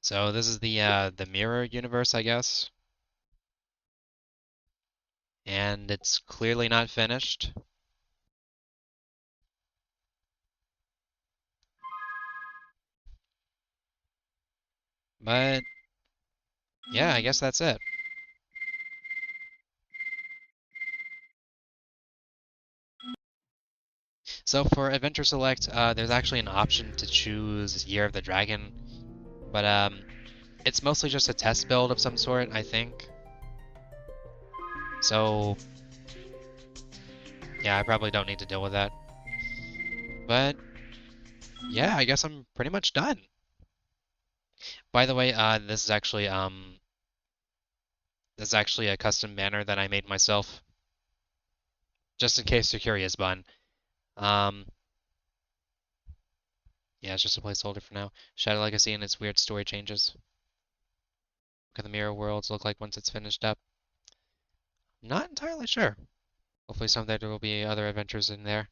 So this is the mirror universe, I guess. And it's clearly not finished. But yeah, I guess that's it. So for Adventure Select, there's actually an option to choose Year of the Dragon, but it's mostly just a test build of some sort, I think. So yeah, I probably don't need to deal with that. But yeah, I guess I'm pretty much done. By the way, this is actually a custom banner that I made myself. Just in case you're curious, Bun. Um, yeah, it's just a placeholder for now. Shadow Legacy and its weird story changes. What can the mirror worlds look like once it's finished up? Not entirely sure. Hopefully someday there will be other adventures in there.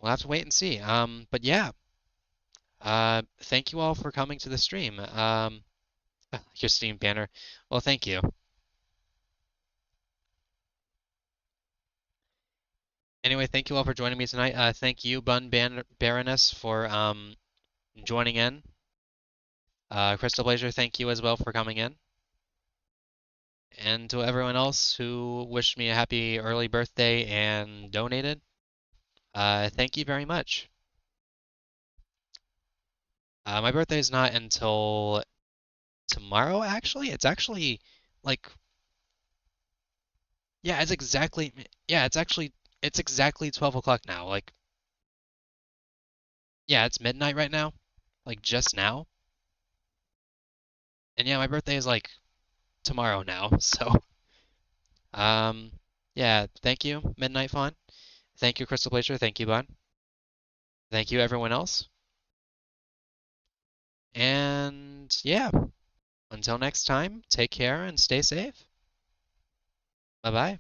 We'll have to wait and see. But yeah. Thank you all for coming to the stream. Your Steam banner. Well, thank you. Anyway, thank you all for joining me tonight. Thank you, Baroness, for joining in. Crystal Blazer, thank you as well for coming in. And to everyone else who wished me a happy early birthday and donated, thank you very much. My birthday is not until tomorrow, actually. It's actually like, yeah, it's exactly 12 o'clock now. Like, yeah, it's midnight right now, like just now. And yeah, my birthday is like tomorrow now, so um, yeah, thank you, Midnight Fawn. Thank you, Crystal Blazer. Thank you, Bun. Thank you, everyone else. And yeah, until next time, take care and stay safe. Bye bye.